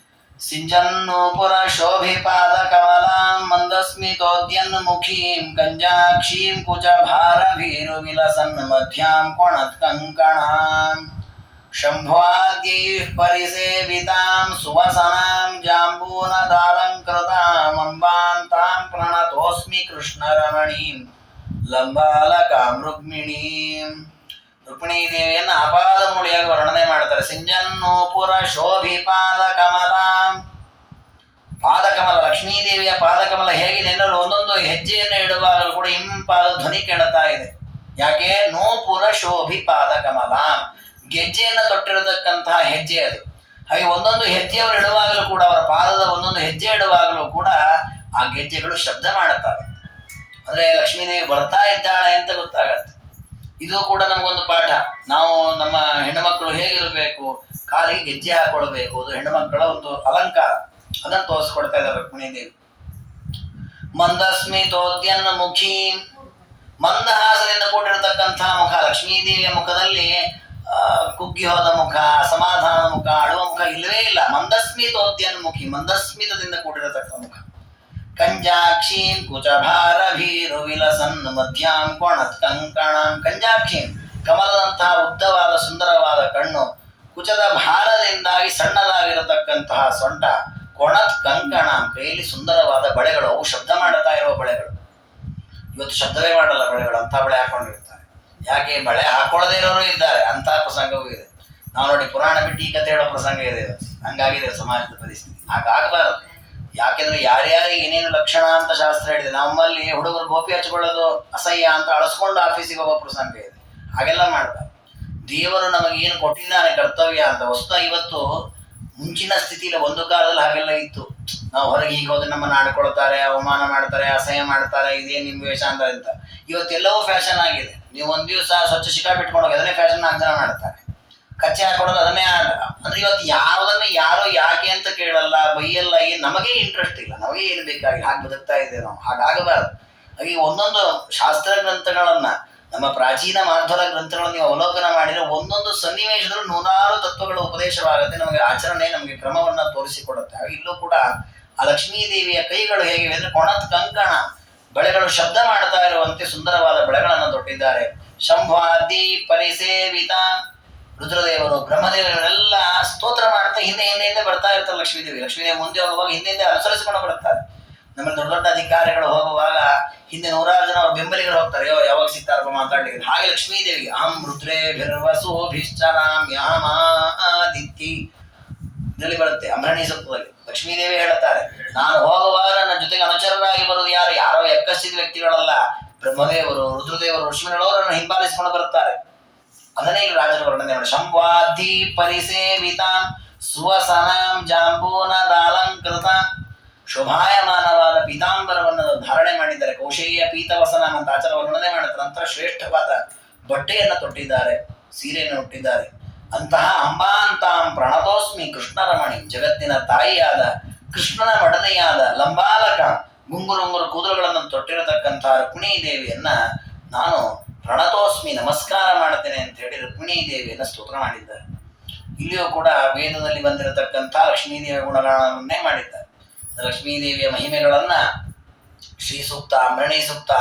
ಸಿಂಜನ್ನೂಪುರ ಶೋಭಿಪಾದ ಕಮಲಾಂ ಮಂದಸ್ಮಿತೋದ್ಯನ್ ಮುಖೀಂ ಕಂಜಾಕ್ಷೀಂ ಕುಚ ಭಾರ ಭೀರು ವಿಲಸನ್ ಮಧ್ಯಾಂ ಕೊಣತ್ ಕಂಕಣಾಂ ಶಂಭ್ವಾದ್ಯೈಃ ಪರಿಸೇವಿತಾಂ ಸುವಸನಾಂ ಜಾಂಬೂನದಾಲಂಕೃತಾಂ ಅಂಬಾಂತಾಂ ಪ್ರಣತೋಸ್ಮಿ ಕೃಷ್ಣರಮಣೀಂ ಲಂಬಾಲಕಾಂ ರುಕ್ಮಿಣೀಂ. ರುಕ್ಮಿಣೀ ದೇವಿಯನ್ನು ಅಪಾದ ಮೂಡಿಯಾಗಿ ವರ್ಣನೆ ಮಾಡ್ತಾರೆ. ಸಿಂಜನ್ನೂಪುರ ಶೋಭಿಪಾದ ಕಮಲಾಂ, ಪಾದಕಮಲ, ಲಕ್ಷ್ಮೀ ದೇವಿಯ ಪಾದಕಮಲ ಹೇಗಿದೆ ಅಂದ್ರೆ ಒಂದೊಂದು ಹೆಜ್ಜೆಯನ್ನು ಇಡುವಾಗಲೂ ಕೂಡ ಇಂಪಾದ ಧ್ವನಿ ಕೇಳುತ್ತಾ ಇದೆ. ಯಾಕೆ? ನೂಪುರ ಶೋಭಿ ಪಾದಕಮಲಾಂ, ಗೆಜ್ಜೆಯನ್ನು ತೊಟ್ಟಿರತಕ್ಕಂತಹ ಹೆಜ್ಜೆ ಅದು. ಹಾಗೆ ಒಂದೊಂದು ಹೆಜ್ಜೆಯವರು ಇಡುವಾಗಲೂ ಕೂಡ, ಅವರ ಪಾದದ ಒಂದೊಂದು ಹೆಜ್ಜೆ ಇಡುವಾಗಲೂ ಕೂಡ ಆ ಗೆಜ್ಜೆಗಳು ಶಬ್ದ ಮಾಡುತ್ತವೆ. ಅಂದ್ರೆ ಲಕ್ಷ್ಮೀದೇವಿ ಬರ್ತಾ ಇದ್ದಾಳೆ ಅಂತ ಗೊತ್ತಾಗತ್ತೆ. ಇದು ಕೂಡ ನಮಗೊಂದು ಪಾಠ. ನಾವು ನಮ್ಮ ಹೆಣ್ಣುಮಕ್ಕಳು ಹೇಗಿರಬೇಕು, ಕಾಲಿಗೆ ಗೆಜ್ಜೆ ಹಾಕೊಳ್ಬೇಕು, ಅದು ಹೆಣ್ಣುಮಕ್ಕಳ ಒಂದು ಅಲಂಕಾರ, ಅದನ್ನು ತೋರಿಸ್ಕೊಡ್ತಾ ಇದ್ದಾರೆ ರುಕ್ಮಿಣೀದೇವಿ. ಮಂದಸ್ಮಿತೋದ್ಯನ್ನ ಮುಖಿ, ಮಂದಹಾಸದಿಂದ ಕೂಡಿರತಕ್ಕಂತಹ ಮುಖ. ಲಕ್ಷ್ಮೀದೇವಿಯ ಮುಖದಲ್ಲಿ ಕುಗ್ಗಿ ಹೋದ ಮುಖ, ಅಸಮಾಧಾನ ಮುಖ, ಅಳುವ ಮುಖ ಇಲ್ಲವೇ ಇಲ್ಲ. ಮಂದಸ್ಮಿತೋದ್ಯನ್ ಮುಖಿ, ಮಂದಸ್ಮಿತದಿಂದ ಕೂಡಿರತಕ್ಕ ಮುಖ. ಕಂಜಾಕ್ಷೀಂ ಕುಚಭಾರ ಭೀರು ವಿಲಸನ್ ಮಧ್ಯಾಂ ಕೊಣತ್ ಕಂಕಣಾಂ. ಕಂಜಾಕ್ಷೀಂ, ಕಮಲದಂತಹ ಉದ್ದವಾದ ಸುಂದರವಾದ ಕಣ್ಣು, ಕುಚದ ಭಾರದಿಂದಾಗಿ ಸಣ್ಣದಾಗಿರತಕ್ಕಂತಹ ಸೊಂಟ, ಕೊಣತ್ ಕಂಕಣಾಂ, ಕೈಯಲ್ಲಿ ಸುಂದರವಾದ ಬಳೆಗಳು, ಅವು ಶಬ್ದ ಮಾಡುತ್ತಾ ಇರುವ ಬಳೆಗಳು. ಇವತ್ತು ಶಬ್ದವೇ ಮಾಡಲ್ಲ ಬಳೆಗಳು, ಅಂತ ಬಳೆ ಹಾಕೊಂಡಿರ್ತಾರೆ. ಯಾಕೆ? ಬಳೆ ಹಾಕೊಳ್ಳದೇ ಇರೋರು ಇದ್ದಾರೆ, ಅಂತ ಪ್ರಸಂಗವೂ ಇದೆ. ನಾವು ನೋಡಿ ಪುರಾಣ ಬಿಟ್ಟು ಈ ಕತೆ ಹೇಳೋ ಪ್ರಸಂಗ ಇದೆ, ಹಂಗಾಗಿದೆ ಸಮಾಜದ ಪರಿಸ್ಥಿತಿ. ಹಾಗಾಗಬಾರದು. ಯಾಕೆಂದ್ರೆ ಯಾರ್ಯಾರಿಗೆ ಏನೇನು ಲಕ್ಷಣ ಅಂತ ಶಾಸ್ತ್ರ ಹೇಳಿದೆ. ನಮ್ಮಲ್ಲಿ ಹುಡುಗರು ಗೋಪಿ ಹಚ್ಕೊಳ್ಳೋದು ಅಸಹ್ಯ ಅಂತ ಅಳಿಸ್ಕೊಂಡು ಆಫೀಸಿಗೆ ಹೋಗೋ ಪ್ರಸಂಗ ಇದೆ. ಹಾಗೆಲ್ಲ ಮಾಡ್ತಾರೆ. ದೇವರು ನಮಗೆ ಏನು ಕೊಟ್ಟಿದ್ದಾನೆ ಕರ್ತವ್ಯ ಅಂತ ವಸ್ತು. ಇವತ್ತು ಮುಂಚಿನ ಸ್ಥಿತಿಯಲ್ಲಿ ಒಂದು ಕಾಲದಲ್ಲಿ ಹಾಗೆಲ್ಲ ಇತ್ತು. ನಾವು ಹೊರಗೆ ಹೀಗೆ ಹೋದ್ರೆ ನಮ್ಮನ್ನು ಆಡ್ಕೊಳ್ತಾರೆ, ಅವಮಾನ ಮಾಡ್ತಾರೆ, ಅಸಹ್ಯ ಮಾಡ್ತಾರೆ, ಇದೇ ನಿಮ್ಮ ವೇಷ ಅಂತ. ಇವತ್ತೆಲ್ಲವೂ ಫ್ಯಾಷನ್ ಆಗಿದೆ. ನೀವು ಒಂದ್ ದಿವಸ ಸ್ವಚ್ಛ ಶಿಖಾ ಬಿಟ್ಕೊಂಡು ಅದನ್ನೇ ಫ್ಯಾಷನ್ ಅಂತ ಮಾಡ್ತಾರೆ. ಕಚ್ಚೆ ಹಾಕೊಡೋದು ಅದನ್ನೇ ಅಂದ್ರೆ ಇವತ್ತು ಯಾವುದನ್ನ ಯಾರು ಯಾಕೆ ಅಂತ ಕೇಳಲ್ಲ, ಬೈಯಲ್ಲ. ನಮಗೆ ಇಂಟ್ರೆಸ್ಟ್ ಇಲ್ಲ, ನಮಗೆ ಏನು ಬೇಕಾಗಿಲ್ಲ, ಹಾಗೆ ಬದುಕ್ತಾ ಇದ್ದೇವೆ ನಾವು. ಹಾಗಾಗಬಾರದು. ಹಾಗೆ ಒಂದೊಂದು ಶಾಸ್ತ್ರ ಗ್ರಂಥಗಳನ್ನ, ನಮ್ಮ ಪ್ರಾಚೀನ ಮಾಧ್ವರ ಗ್ರಂಥಗಳನ್ನು ನೀವು ಅವಲೋಕನ ಮಾಡಿದ್ರೆ ಒಂದೊಂದು ಸನ್ನಿವೇಶದಲ್ಲೂ ನೂರಾರು ತತ್ವಗಳ ಉಪದೇಶವಾಗುತ್ತೆ. ನಮಗೆ ಆಚರಣೆ, ನಮಗೆ ಕ್ರಮವನ್ನ ತೋರಿಸಿಕೊಡುತ್ತೆ. ಹಾಗೆ ಇಲ್ಲೂ ಕೂಡ ಆ ಲಕ್ಷ್ಮೀ ದೇವಿಯ ಕೈಗಳು ಹೇಗಿವೆ ಅಂದ್ರೆ ಕೊಣತ್ ಕಂಕಣ, ಬಳೆಗಳು ಶಬ್ದ ಮಾಡ್ತಾ ಇರುವಂತೆ ಸುಂದರವಾದ ಬಳೆಗಳನ್ನು ತೊಟ್ಟಿದ್ದಾರೆ. ಶಂಭಾದಿ ಪರಿಸೇವಿತ, ರುದ್ರದೇವರು ಬ್ರಹ್ಮದೇವರೆಲ್ಲ ಸ್ತೋತ್ರ ಮಾಡ್ತಾ ಹಿಂದೆ ಬರ್ತಾ ಇರ್ತಾರೆ ಲಕ್ಷ್ಮೀದೇವಿ. ಲಕ್ಷ್ಮೀದೇವಿ ಮುಂದೆ ಹೋಗುವಾಗ ಹಿಂದೆ ಅನುಸರಿಸಿಕೊಂಡು ಬರ್ತಾರೆ. ನಮ್ಮಲ್ಲಿ ದೊಡ್ಡ ದೊಡ್ಡ ಅಧಿಕಾರಿಗಳು ಹೋಗುವಾಗ ಹಿಂದೆ ನೂರಾರು ಜನ ಅವ್ರ ಬೆಂಬಲಿಗರು ಹೋಗ್ತಾರೆ, ಯಾವಾಗ ಸಿಗ್ತಾರಪ್ಪ ಮಾತಾಡ್ಲಿಕ್ಕೆ. ಹಾಗೆ ಲಕ್ಷ್ಮೀದೇವಿಗೆ ಅಹಂ ರುದ್ರೇ ಭಿರ್ವಸೋಭಿಶ್ಚರಾಮ್ಯಾದಿತ್ತಿ ಇದರಲ್ಲಿ ಬರುತ್ತೆ ಅಂಬರಣಿ ಸೂಕ್ತದಲ್ಲಿ. ಲಕ್ಷ್ಮೀದೇವಿ ಹೇಳುತ್ತಾರೆ, ನಾನು ಹೋಗುವಾಗ ನನ್ನ ಜೊತೆಗೆ ಅನುಚರರಾಗಿ ಬರುವುದು ಯಾರು? ಯಾರೋ ಎಕ್ಕಸಿದ ವ್ಯಕ್ತಿಗಳಲ್ಲ, ಬ್ರಹ್ಮದೇವರು, ರುದ್ರದೇವರು, ಋಷಿಮುನಿಗಳವರನ್ನು ಹಿಂಬಾಲಿಸಿಕೊಂಡು ಬರುತ್ತಾರೆ. ಅದನ್ನೇ ಇಲ್ಲಿ ರಾಜರು ವರ್ಣನೆ ಮಾಡಿ. ಶಂಭಾಧಿ ಪರಿಸೇವಿತ ಸುವಸನಾಂ ಜಾಂಬೂನದಾಲಂಕೃತ, ಶೋಭಾಯಮಾನವಾದ ಪೀತಾಂಬರವನ್ನು ಧಾರಣೆ ಮಾಡಿದ್ದಾರೆ. ಕೌಶೇಯ ಪೀತವಸನ ಅಂತ ಆಚಾರ ವರ್ಣನೆ ಮಾಡುತ್ತಾರೆ. ನಂತರ ಶ್ರೇಷ್ಠವಾದ ಬಟ್ಟೆಯನ್ನು ತೊಟ್ಟಿದ್ದಾರೆ, ಸೀರೆಯನ್ನು ಹುಟ್ಟಿದ್ದಾರೆ. ಅಂತಹ ಅಂಬಾಂತಾಂ ಪ್ರಣತೋಸ್ಮಿ ಕೃಷ್ಣರಮಣಿ, ಜಗತ್ತಿನ ತಾಯಿಯಾದ ಕೃಷ್ಣನ ಮಡದೆಯಾದ ಲಂಬಾಲಕ, ಗುಂಗುರುಂಗುರು ಕೂದಲುಗಳನ್ನು ತೊಟ್ಟಿರತಕ್ಕಂತಹ ರುಕ್ಮಿಣೀ ದೇವಿಯನ್ನ ನಾನು ಪ್ರಣತೋಸ್ಮಿ, ನಮಸ್ಕಾರ ಮಾಡುತ್ತೇನೆ ಅಂತ ಹೇಳಿ ರುಕ್ಮಿಣೀ ದೇವಿಯನ್ನು ಸ್ತೋತ್ರ ಮಾಡಿದ್ದಾರೆ. ಇಲ್ಲಿಯೂ ಕೂಡ ವೇದದಲ್ಲಿ ಬಂದಿರತಕ್ಕಂಥ ಲಕ್ಷ್ಮೀದೇವಿಯ ಗುಣಗಳನ್ನೇ ಮಾಡಿದ್ದಾರೆ. ಲಕ್ಷ್ಮೀದೇವಿಯ ಮಹಿಮೆಗಳನ್ನ ಶ್ರೀ ಸೂಕ್ತ, ಮರಣಿ ಸೂಕ್ತ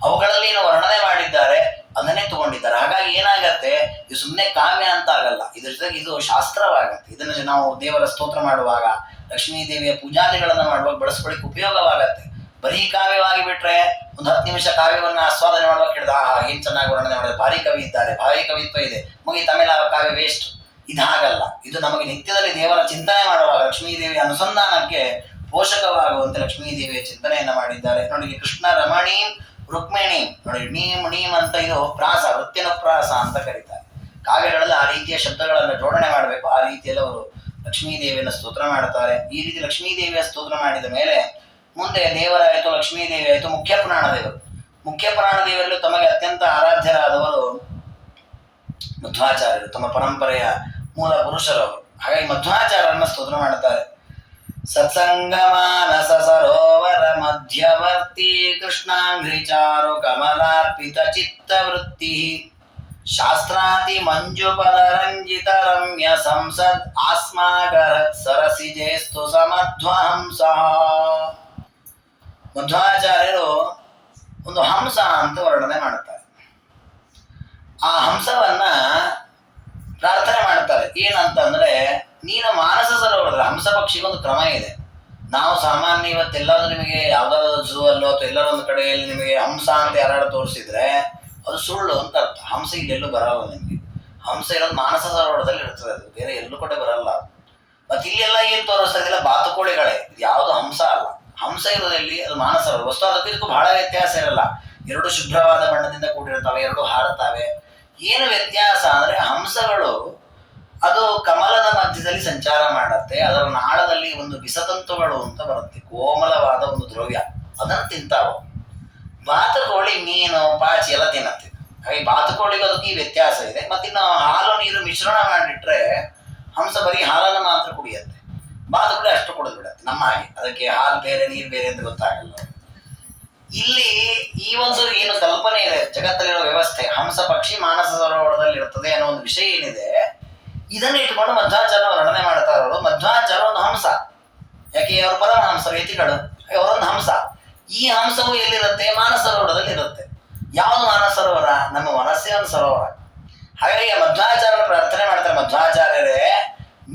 ಅವುಗಳಲ್ಲಿ ವರ್ಣನೆ ಮಾಡಿದ್ದಾರೆ, ಅದನ್ನೇ ತಗೊಂಡಿದ್ದಾರೆ. ಹಾಗಾಗಿ ಏನಾಗತ್ತೆ, ಇದು ಸುಮ್ಮನೆ ಕಾವ್ಯ ಅಂತ ಆಗಲ್ಲ, ಇದ್ರ ಜೊತೆಗೆ ಇದು ಶಾಸ್ತ್ರವಾಗತ್ತೆ. ಇದನ್ನ ನಾವು ದೇವರ ಸ್ತೋತ್ರ ಮಾಡುವಾಗ, ಲಕ್ಷ್ಮೀ ದೇವಿಯ ಪೂಜಾದಿಗಳನ್ನ ಮಾಡುವಾಗ ಬಳಸ್ಕೊಳ್ಳಿಕ್ಕೆ ಉಪಯೋಗವಾಗತ್ತೆ. ಬರೀ ಕಾವ್ಯವಾಗಿ ಬಿಟ್ರೆ ಒಂದು 10 ನಿಮಿಷ ಕಾವ್ಯವನ್ನ ಆಸ್ವಾದನೆ ಮಾಡುವಾಗ ಕೇಳಿದ ಏನ್ ಚೆನ್ನಾಗಿ ವರ್ಣನೆ ಮಾಡಿದ್ರೆ, ಭಾರಿ ಕವಿ ಇದ್ದಾರೆ, ಭಾರಿ ಕವಿತ್ವ ಇದೆ, ಮುಗಿತಮೇಲೆ ಆ ಕಾವ್ಯ ವೇಸ್ಟ್. ಇದು ಹಾಗಲ್ಲ. ಇದು ನಮಗೆ ನಿತ್ಯದಲ್ಲಿ ದೇವರ ಚಿಂತನೆ ಮಾಡುವಾಗ ಲಕ್ಷ್ಮೀ ದೇವಿಯ ಅನುಸಂಧಾನಕ್ಕೆ ಪೋಷಕವಾಗುವಂತೆ ಲಕ್ಷ್ಮೀ ದೇವಿಯ ಚಿಂತನೆಯನ್ನ ಮಾಡಿದ್ದಾರೆ. ನೋಡಿ, ಕೃಷ್ಣ ರಮಣೀಂ ರುಕ್ಮಿಣಿ, ನೋಡಿ ನೀಮ್ ನೀಮ್ ಅಂತ ಇದು ಪ್ರಾಸ, ವೃತ್ತಿನುಪ್ರಾಸ ಅಂತ ಕರೀತಾರೆ. ಕಾವ್ಯಗಳಲ್ಲಿ ಆ ರೀತಿಯ ಶಬ್ದಗಳನ್ನು ಜೋಡಣೆ ಮಾಡಬೇಕು. ಆ ರೀತಿಯಲ್ಲಿ ಅವರು ಲಕ್ಷ್ಮೀ ದೇವಿಯನ್ನು ಸ್ತೋತ್ರ ಮಾಡ್ತಾರೆ. ಈ ರೀತಿ ಲಕ್ಷ್ಮೀ ದೇವಿಯ ಸ್ತೋತ್ರ ಮಾಡಿದ ಮೇಲೆ ಮುಂದೆ ದೇವರಾಯಿತು, ಲಕ್ಷ್ಮೀ ದೇವಿ ಆಯಿತು, ಮುಖ್ಯ ಪುರಾಣ ದೇವರು. ಮುಖ್ಯ ಪುರಾಣ ದೇವರಲ್ಲೂ ತಮಗೆ ಅತ್ಯಂತ ಆರಾಧ್ಯರಾದವರು ಮಧ್ವಾಚಾರ್ಯರು, ತಮ್ಮ ಪರಂಪರೆಯ ಮೂಲ ಪುರುಷರವರು. ಹಾಗಾಗಿ ಮಧ್ವಾಚಾರ್ಯರನ್ನ ಸ್ತೋತ್ರ ಮಾಡುತ್ತಾರೆ. ಸತ್ಸಂಗಮಾನಸ ಸರೋವರ ಮಧ್ಯವರ್ತಿ ಕೃಷ್ಣಾಂಘ್ರಿಚಾರು ಕಮಲಾರ್ಪಿತ ಚಿತ್ತವೃತ್ತಿ ಶಾಸ್ತ್ರಾತಿ ಮಂಜುಪದ ರಂಜಿತ ರಮ್ಯ ಸಂಸದ್ ಆಸ್ಮಾಗರತ್ ಸರಸಿಜೇಸ್ತು ಸಮಧ್ವಹಂಸ. ಮಧ್ವಾಚಾರ್ಯರು ಒಂದು ಹಂಸ ಅಂತ ವರ್ಣನೆ ಮಾಡುತ್ತಾರೆ. ಆ ಹಂಸವನ್ನ ಪ್ರಾರ್ಥನೆ ಮಾಡ್ತಾರೆ. ಏನಂತಂದ್ರೆ, ನೀನು ಮಾನಸ ಸರೋವರದಲ್ಲಿ, ಹಂಸ ಪಕ್ಷಿಗೆ ಒಂದು ಕ್ರಮ ಇದೆ. ನಾವು ಸಾಮಾನ್ಯ ಇವತ್ತೆಲ್ಲಾದ್ರೂ ನಿಮಗೆ ಯಾವ್ದಾದ್ರು ಝೂ ಅಲ್ಲೋ ಅಥವಾ ಎಲ್ಲಾದ್ರೂ ಒಂದು ಕಡೆಯಲ್ಲಿ ನಿಮಗೆ ಹಂಸ ಅಂತ ಯಾರು ತೋರಿಸಿದ್ರೆ ಅದು ಸುಳ್ಳು ಅಂತ ಅರ್ಥ. ಹಂಸ ಇಲ್ಲೆಲ್ಲೂ ಬರಲ್ಲ ನಿಮಗೆ. ಹಂಸ ಇರೋದು ಮಾನಸ ಸರೋವರದಲ್ಲಿ ಇರ್ತದೆ, ಅದು ಬೇರೆ ಎಲ್ಲೂ ಕಡೆ ಬರಲ್ಲ. ಮತ್ತೆ ಇಲ್ಲೆಲ್ಲ ಏನ್ ತೋರಿಸ್ತಾ ಇದೆಯಲ್ಲ, ಬಾತುಕೋಳಿಗಳೇ, ಇದು ಯಾವುದು ಹಂಸ ಅಲ್ಲ. ಹಂಸ ಇರೋದಲ್ಲಿ ಅದು ಮಾನಸ ಸರೋವರ. ವಸ್ತು ಅದಕ್ಕೂ ಇದಕ್ಕೂ ಬಹಳ ವ್ಯತ್ಯಾಸ ಇರಲ್ಲ. ಎರಡು ಶುಭ್ರವಾದ ಬಣ್ಣದಿಂದ ಕೂಡಿರ್ತಾವೆ, ಎರಡು ಹಾರುತ್ತವೆ. ಏನು ವ್ಯತ್ಯಾಸ ಅಂದ್ರೆ, ಹಂಸಗಳು ಅದು ಕಮಲದ ಮಧ್ಯದಲ್ಲಿ ಸಂಚಾರ ಮಾಡುತ್ತೆ. ಅದರ ನಾಳದಲ್ಲಿ ಒಂದು ವಿಸತಂತುಗಳು ಅಂತ ಬರುತ್ತೆ, ಕೋಮಲವಾದ ಒಂದು ದ್ರವ್ಯ, ಅದನ್ನು ತಿಂತಾವ. ಬಾತುಕೋಳಿ ಮೀನು ಪಾಚಿ ಎಲ್ಲ ತಿನ್ನತ್ತೆ. ಹಾಗೆ ಬಾತುಕೋಳಿಗೂ ಅದಕ್ಕೆ ಈ ವ್ಯತ್ಯಾಸ ಇದೆ. ಮತ್ತಿನ್ನು ಹಾಲು ನೀರು ಮಿಶ್ರಣ ಮಾಡಿಟ್ರೆ ಹಂಸ ಬರೀ ಹಾಲನ್ನು ಮಾತ್ರ ಕುಡಿಯುತ್ತೆ, ಬಾತುಕೋಳಿ ಅಷ್ಟು ಕುಡಿದು ಬಿಡತ್ತೆ. ನಮ್ಮ ಹಾಗೆ ಅದಕ್ಕೆ ಹಾಲು ಬೇರೆ ನೀರು ಬೇರೆ ಅಂತ ಗೊತ್ತಾಗಲ್ಲ. ಇಲ್ಲಿ ಈ ಒಂದು ಏನು ಕಲ್ಪನೆ ಇದೆ ಜಗತ್ತಲ್ಲಿರೋ ವ್ಯವಸ್ಥೆ, ಹಂಸ ಪಕ್ಷಿ ಮಾನಸ ಸರೋವರದಲ್ಲಿ ಇರ್ತದೆ ಅನ್ನೋ ಒಂದು ವಿಷಯ ಏನಿದೆ, ಇದನ್ನ ಇಟ್ಕೊಂಡು ಮಧ್ವಾಚಾರ್ಯ ವರ್ಣನೆ ಮಾಡ್ತಾರೆ. ಅವರು ಮಧ್ವಾಚಾರ್ಯ ಒಂದು ಹಂಸ, ಯಾಕೆ ಅವರು ಪರಮಹಂಸರು, ಯತಿಗಳು, ಅವರೊಂದು ಹಂಸ. ಈ ಹಂಸವು ಎಲ್ಲಿರುತ್ತೆ? ಮಾನಸ ಸರೋವರದಲ್ಲಿ ಇರುತ್ತೆ. ಯಾವುದು ಮಾನಸ ಸರೋವರ? ನಮ್ಮ ಮನಸ್ಸೇ ಒಂದು ಸರೋವರ. ಹಾಗಾಗಿ ಮಧ್ವಾಚಾರ್ಯರು ಪ್ರಾರ್ಥನೆ ಮಾಡ್ತಾರೆ, ಮಧ್ವಾಚಾರ್ಯರೇ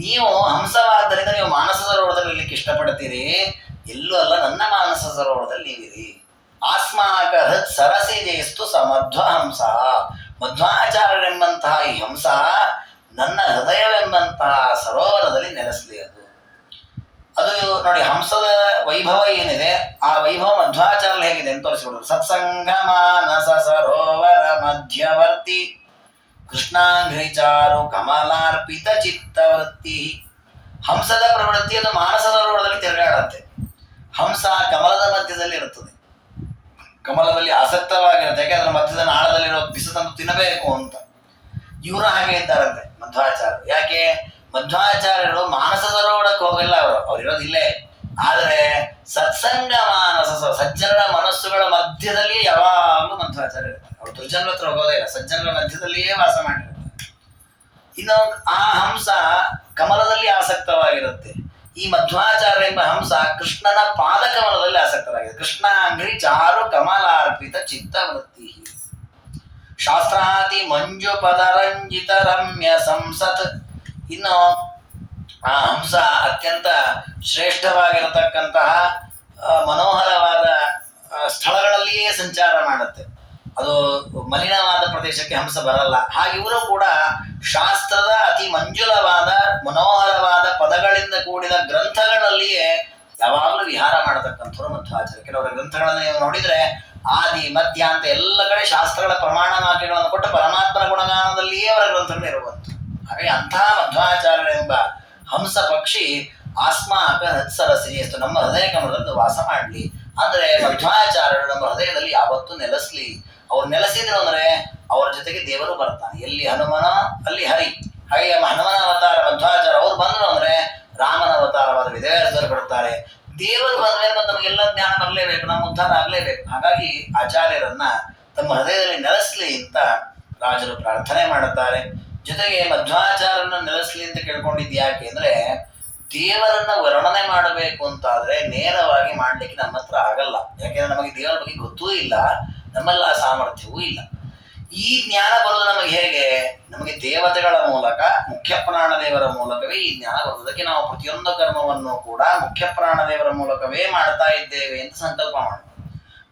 ನೀವು ಹಂಸವಾದ್ದರಿಂದ ನೀವು ಮಾನಸ ಸರೋವರದಲ್ಲಿ ಇರ್ಲಿಕ್ಕೆ ಇಷ್ಟಪಡ್ತೀರಿ, ಎಲ್ಲೂ ಅಲ್ಲ, ನನ್ನ ಮಾನಸ ಸರೋವರದಲ್ಲಿ ನೀವಿರಿ. ಆಸ್ಮಾಕ ಹೃತ್ ಸರಸಿಜೇಸ್ತು ಸಮಧ್ವ ಹಂಸ. ಮಧ್ವಾಚಾರ್ಯರೆಂಬಂತಹ ಈ ಹಂಸ ನನ್ನ ಹೃದಯವೆಂಬಂತಹ ಸರೋವರದಲ್ಲಿ ನೆಲೆಸಲಿ. ಅದು ನೋಡಿ, ಹಂಸದ ವೈಭವ ಏನಿದೆ, ಆ ವೈಭವ ಮಧ್ವಾಚಾರ್ಯ ಹೇಗಿದೆ ಅಂತ ತೋರಿಸಿಬಿಡೋದು. ಸತ್ಸಂಗ ಮಾನಸ ಸರೋವರ ಮಧ್ಯವರ್ತಿ ಕೃಷ್ಣಾಂಘ್ರಿಚಾರು ಕಮಲಾರ್ಪಿತ ಚಿತ್ತವೃತ್ತಿ. ಹಂಸದ ಪ್ರವೃತ್ತಿ ಅದು ಮಾನಸ ಸರೋವರದಲ್ಲಿ ತಿರುಗಾಡತ್ತೆ. ಹಂಸ ಕಮಲದ ಮಧ್ಯದಲ್ಲಿ ಇರುತ್ತದೆ, ಕಮಲದಲ್ಲಿ ಆಸಕ್ತವಾಗಿರುತ್ತೆ. ಯಾಕೆ? ಅದರ ಮಧ್ಯದ ನಾಳದಲ್ಲಿರೋ ಬಿಸತನ್ನು ತಿನ್ನಬೇಕು ಅಂತ. ಇವರು ಹಾಗೆ ಇದ್ದಾರಂತೆ ಮಧ್ವಾಚಾರ್ಯರು. ಯಾಕೆ? ಮಧ್ವಾಚಾರ್ಯರು ಮಾನಸ ಸರೋವರಕ್ಕೆ ಹೋಗಲ್ಲ, ಅವ್ರು ಇರೋದಿಲ್ಲೇ. ಆದರೆ ಸತ್ಸಂಗ ಮಾನಸ, ಸಜ್ಜನರ ಮನಸ್ಸುಗಳ ಮಧ್ಯದಲ್ಲಿ ಯಾವಾಗಲೂ ಮಧ್ವಾಚಾರ್ಯ ಇರ್ತಾರೆ. ಅವ್ರು ದುರ್ಜನರ ಹತ್ರ ಹೋಗೋದೇ ಇಲ್ಲ, ಸಜ್ಜನರ ಮಧ್ಯದಲ್ಲಿಯೇ ವಾಸ ಮಾಡಿರ್ತಾರೆ. ಇನ್ನು ಆ ಹಂಸ ಕಮಲದಲ್ಲಿ ಆಸಕ್ತವಾಗಿರುತ್ತೆ. ಈ ಮಧ್ವಾಚಾರ್ಯ ಎಂಬ ಹಂಸ ಕೃಷ್ಣನ ಪಾದ ಕಮಲದಲ್ಲಿ ಆಸಕ್ತರಾಗಿದೆ. ಕೃಷ್ಣ ಅಂಗ್ರಿ ಚಾರು ಕಮಲಾರ್ಪಿತ ಚಿತ್ತವೃತ್ತಿ ಶಾಸ್ತ್ರಾತಿ ಮಂಜು ಪದರಂಜಿತ ರಮ್ಯ ಸಂಸತ್. ಇನ್ನು ಆ ಹಂಸ ಅತ್ಯಂತ ಶ್ರೇಷ್ಠವಾಗಿರತಕ್ಕಂತಹ ಮನೋಹರವಾದ ಸ್ಥಳಗಳಲ್ಲಿಯೇ ಸಂಚಾರ ಮಾಡುತ್ತೆ. ಅದು ಮಲಿನವಾದ ಪ್ರದೇಶಕ್ಕೆ ಹಂಸ ಬರಲ್ಲ. ಹಾಗೆ ಇವರು ಕೂಡ ಶಾಸ್ತ್ರದ ಅತಿ ಮಂಜುಳವಾದ ಮನೋಹರವಾದ ಪದಗಳಿಂದ ಕೂಡಿದ ಗ್ರಂಥಗಳಲ್ಲಿಯೇ ಯಾವಾಗಲೂ ವಿಹಾರ ಮಾಡತಕ್ಕಂಥವ್ರು ಮಧ್ವಾಚಾರ್ಯ. ಕೆಲವರ ಗ್ರಂಥಗಳನ್ನು ನೀವು ನೋಡಿದ್ರೆ ಆದಿ ಮಧ್ಯ ಅಂತ ಎಲ್ಲ ಕಡೆ ಶಾಸ್ತ್ರಗಳ ಪ್ರಮಾಣ ವಾಕ್ಯಗಳನ್ನು ಕೊಟ್ಟು ಪರಮಾತ್ಮನ ಗುಣಗಾನದಲ್ಲಿಯೇ ಅವರ ಗ್ರಂಥಗಳು ಇರುವಂಥ. ಹಾಗೆ ಅಂತಹ ಮಧ್ವಾಚಾರ್ಯರೆಂಬ ಹಂಸ ಪಕ್ಷಿ ಆಸ್ಮಾಕ ಹತ್ಸರಸಿ ನಮ್ಮ ಹೃದಯ ಕಮಲದಲ್ಲಿ ವಾಸ ಮಾಡಲಿ. ಅಂದ್ರೆ ಮಧ್ವಾಚಾರ್ಯರು ನಮ್ಮ ಹೃದಯದಲ್ಲಿ ಯಾವತ್ತೂ ನೆಲೆಸಲಿ. ಅವ್ರು ನೆಲೆಸಿದ್ರು ಅಂದ್ರೆ ಅವ್ರ ಜೊತೆಗೆ ದೇವರು ಬರ್ತಾನೆ. ಎಲ್ಲಿ ಹನುಮನ ಅಲ್ಲಿ ಹರಿ. ಹಾಗೆ ಹನುಮನ ಅವತಾರ ಮಧ್ವಾಚಾರ್ಯ ಅವ್ರು ಬಂದ್ರು ಅಂದ್ರೆ ರಾಮನ ಅವತಾರವಾದ ವಿದೇವರು ಬರ್ತಾರೆ. ದೇವರು ಬಂದ ಮೇಲೆ ನಮಗೆಲ್ಲ ಜ್ಞಾನ ಬರಲೇಬೇಕು, ನಮ್ಮ ಉದ್ಧಾರ ಆಗ್ಲೇಬೇಕು. ಹಾಗಾಗಿ ಆಚಾರ್ಯರನ್ನ ತಮ್ಮ ಹೃದಯದಲ್ಲಿ ನೆಲೆಸಲಿ ಅಂತ ರಾಜರು ಪ್ರಾರ್ಥನೆ ಮಾಡುತ್ತಾರೆ. ಜೊತೆಗೆ ಮಧ್ವಾಚಾರ್ಯನ ನೆಲೆಸಲಿ ಅಂತ ಕೇಳ್ಕೊಂಡಿದ್ದು ಯಾಕೆ ಅಂದ್ರೆ ದೇವರನ್ನ ವರ್ಣನೆ ಮಾಡಬೇಕು ಅಂತಾದ್ರೆ ನೇರವಾಗಿ ಮಾಡ್ಲಿಕ್ಕೆ ನಮ್ಮ ಹತ್ರ ಆಗಲ್ಲ. ಯಾಕೆಂದ್ರೆ ನಮಗೆ ದೇವರ ಬಗ್ಗೆ ಗೊತ್ತೂ ಇಲ್ಲ, ನಮ್ಮಲ್ಲ ಆ ಸಾಮರ್ಥ್ಯವೂ ಇಲ್ಲ. ಈ ಜ್ಞಾನ ಬರೋದು ನಮಗೆ ಹೇಗೆ? ನಮಗೆ ದೇವತೆಗಳ ಮೂಲಕ, ಮುಖ್ಯ ಪ್ರಾಣ ದೇವರ ಮೂಲಕವೇ ಈ ಜ್ಞಾನ ಬರೋದಕ್ಕೆ ನಾವು ಪ್ರತಿಯೊಂದು ಕರ್ಮವನ್ನು ಕೂಡ ಮುಖ್ಯ ಪ್ರಾಣ ದೇವರ ಮೂಲಕವೇ ಮಾಡ್ತಾ ಇದ್ದೇವೆ ಅಂತ ಸಂಕಲ್ಪ ಮಾಡೋದು.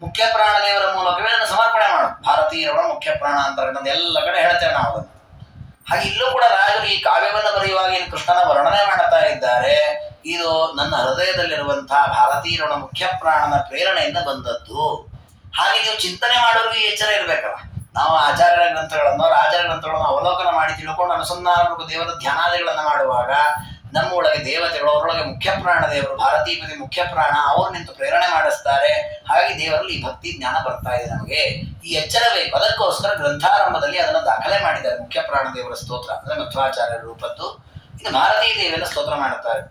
ಮುಖ್ಯ ಪ್ರಾಣ ದೇವರ ಮೂಲಕವೇ ಅದನ್ನು ಸಮರ್ಪಣೆ ಮಾಡೋದು. ಭಾರತೀಯರೊಳ ಮುಖ್ಯ ಪ್ರಾಣ ಅಂತ ಎಲ್ಲ ಕಡೆ ಹೇಳ್ತೇವೆ ನಾವು ಅದನ್ನು. ಹಾಗೆ ಇಲ್ಲೂ ಕೂಡ ರಾಜರು ಈ ಕಾವ್ಯವನ್ನು ಬರೆಯುವಾಗ ಏನು ಕೃಷ್ಣನ ವರ್ಣನೆ ಮಾಡ್ತಾ ಇದ್ದಾರೆ, ಇದು ನನ್ನ ಹೃದಯದಲ್ಲಿರುವಂತಹ ಭಾರತೀಯರೊಳ ಮುಖ್ಯ ಪ್ರಾಣನ ಪ್ರೇರಣೆಯಿಂದ ಬಂದದ್ದು. ಹಾಗೆ ನೀವು ಚಿಂತನೆ ಮಾಡೋರಿಗೆ ಎಚ್ಚರ ಇರಬೇಕಲ್ಲ. ನಾವು ಆಚಾರ್ಯರ ಗ್ರಂಥಗಳನ್ನು, ರಾಜರ ಗ್ರಂಥಗಳನ್ನು ಅವಲೋಕನ ಮಾಡಿ ತಿಳ್ಕೊಂಡು ಅನುಸಂಧಾನ ದೇವರ ಧ್ಯಾನಾದಿಗಳನ್ನು ಮಾಡುವಾಗ ನಮ್ಮ ಒಳಗೆ ದೇವತೆಗಳು, ಅವರೊಳಗೆ ಮುಖ್ಯ ಪ್ರಾಣ ದೇವರು, ಭಾರತೀಪತಿ ಮುಖ್ಯ ಪ್ರಾಣ, ಅವರು ನಿಂತು ಪ್ರೇರಣೆ ಮಾಡಿಸ್ತಾರೆ. ಹಾಗಾಗಿ ದೇವರಲ್ಲಿ ಈ ಭಕ್ತಿ ಜ್ಞಾನ ಬರ್ತಾ ಇದೆ. ನಮಗೆ ಈ ಎಚ್ಚರ ಬೇಕು. ಅದಕ್ಕೋಸ್ಕರ ಗ್ರಂಥಾರಂಭದಲ್ಲಿ ಅದನ್ನು ದಾಖಲೆ ಮಾಡಿದ್ದಾರೆ. ಮುಖ್ಯ ಪ್ರಾಣ ದೇವರ ಸ್ತೋತ್ರ ಅಂದ್ರೆ ಮಧ್ವಾಚಾರ್ಯರ ರೂಪದ್ದು. ಇನ್ನು ಭಾರತೀ ದೇವಿಯನ್ನು ಸ್ತೋತ್ರ ಮಾಡುತ್ತಾರೆ.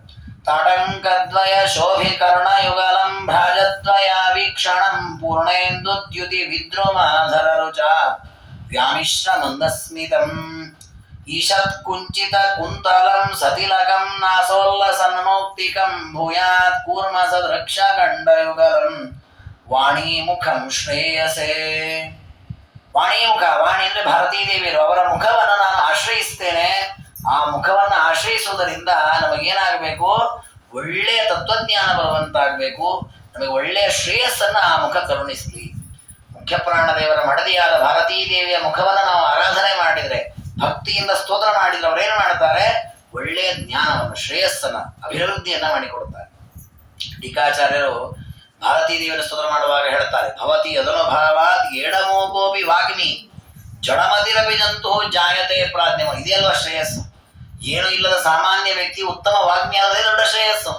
ತಾಟಂಕದ್ವಯ ಶೋಭಿಕರ್ಣ ಯುಗಲಂ ಭ್ರಾಜದ್ವಯ ವೀಕ್ಷಣಂ ಪೂರ್ಣೇಂದುದ್ಯುತಿ ವಿದ್ರುಮಾಧರ ರುಚ ವ್ಯಾಮಿಶ್ರ ಮಂದಸ್ಮಿತಂ ಈಶತ್ ಕುಂಚಿತ ಕುಂತಲಂ ಸತಿಲಕಂ ನಾಸೋಲ್ಲಸನ್ಮೌಕ್ತಿಕಂ ಭೂಯಾತ್ ಕೂರ್ಮ ಸದೃಕ್ಷ ಗಂಡಯುಗಲಂ ವಾಣಿಮುಖಂ ಶ್ರೇಯಸೇ. ವಾಣಿಮುಖ, ವಾಣಿ ಅಂದ್ರೆ ಭಾರತೀ ದೇವಿಯರು, ಅವರ ಮುಖವನ್ನು ನಾನು ಆಶ್ರಯಿಸ್ತೇನೆ. ಆ ಮುಖವನ್ನು ಆಶ್ರಯಿಸುವುದರಿಂದ ನಮಗೇನಾಗಬೇಕು? ಒಳ್ಳೆಯ ತತ್ವಜ್ಞಾನ ಬರುವಂತಾಗಬೇಕು. ನಮಗೆ ಒಳ್ಳೆಯ ಶ್ರೇಯಸ್ಸನ್ನ ಆ ಮುಖ ಕರುಣಿಸಲಿ. ಮುಖ್ಯ ಪ್ರಾಣ ದೇವರ ಮಡದಿಯಾದ ಭಾರತೀ ದೇವಿಯ ಮುಖವನ್ನು ನಾವು ಆರಾಧನೆ ಮಾಡಿದ್ರೆ, ಭಕ್ತಿಯಿಂದ ಸ್ತೋತ್ರ ಮಾಡಿದ್ರೆ, ಅವರೇನು ಮಾಡ್ತಾರೆ? ಒಳ್ಳೆಯ ಜ್ಞಾನವನ್ನು, ಶ್ರೇಯಸ್ಸನ್ನ, ಅಭಿವೃದ್ಧಿಯನ್ನ ಮಾಡಿಕೊಡುತ್ತಾರೆ. ಟೀಕಾಚಾರ್ಯರು ಭಾರತೀ ದೇವಿಯ ಸ್ತೋತ್ರ ಮಾಡುವಾಗ ಹೇಳ್ತಾರೆ, ಭವತಿ ಅದನುಭಾವಾತ್ ಏಡಮೋಗೋಪಿ ವಾಗ್ಮಿ ಜಡಮತಿರಪಿ ಜಂತು ಜಾಯತೆ ಪ್ರಾಜ್ಞಮ. ಇದೇ ಅಲ್ವಾ ಶ್ರೇಯಸ್ಸು? ಏನು ಇಲ್ಲದ ಸಾಮಾನ್ಯ ವ್ಯಕ್ತಿ ಉತ್ತಮ ವಾಗ್ಮಿ ಆಗೋದೇ ದೊಡ್ಡ ಶ್ರೇಯಸ್ಸು.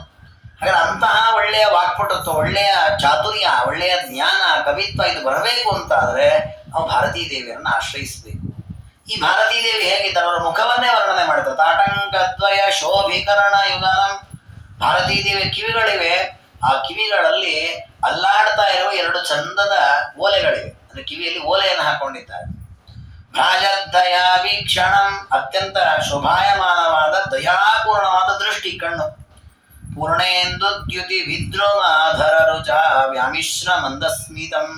ಹಾಗಾದ್ರೆ ಅಂತಹ ಒಳ್ಳೆಯ ವಾಕ್ಪಟುತ್ವ, ಒಳ್ಳೆಯ ಚಾತುರ್ಯ, ಒಳ್ಳೆಯ ಜ್ಞಾನ, ಕವಿತ್ವ ಇದು ಬರಬೇಕು ಅಂತಾದ್ರೆ ನಾವು ಭಾರತೀ ದೇವಿಯರನ್ನ ಆಶ್ರಯಿಸಬೇಕು. ಈ ಭಾರತೀ ದೇವಿ ಹೇಗಿದ್ದಾರೆ? ಅವರ ಮುಖವನ್ನೇ ವರ್ಣನೆ ಮಾಡ್ತಾರೆ. ತಾಟಂಕದ್ವಯ ಶೋಭಿಕರಣ ಯುಗಲಂ. ಭಾರತೀ ದೇವಿಯ ಕಿವಿಗಳಿವೆ. ಆ ಕಿವಿಗಳಲ್ಲಿ ಅಲ್ಲಾಡ್ತಾ ಇರುವ ಎರಡು ಚಂದದ ಓಲೆಗಳಿವೆ. ಅಂದ್ರೆ ಕಿವಿಯಲ್ಲಿ ಓಲೆಯನ್ನು ಹಾಕೊಂಡಿದ್ದಾರೆ. ಭ್ರಾಜದಯ ವೀಕ್ಷಣಂ, ಅತ್ಯಂತ ಶೋಭಾಯಮಾನವಾದ ದಯಾಪೂರ್ಣವಾದ ದೃಷ್ಟಿ, ಕಣ್ಣು. ಪೂರ್ಣೇಂದುದ್ಯುತಿ ವಿದ್ರುಮಾಧರ ರುಚ ವ್ಯಾಮಿಶ್ರ ಮಂದಸ್ಮಿತಂ.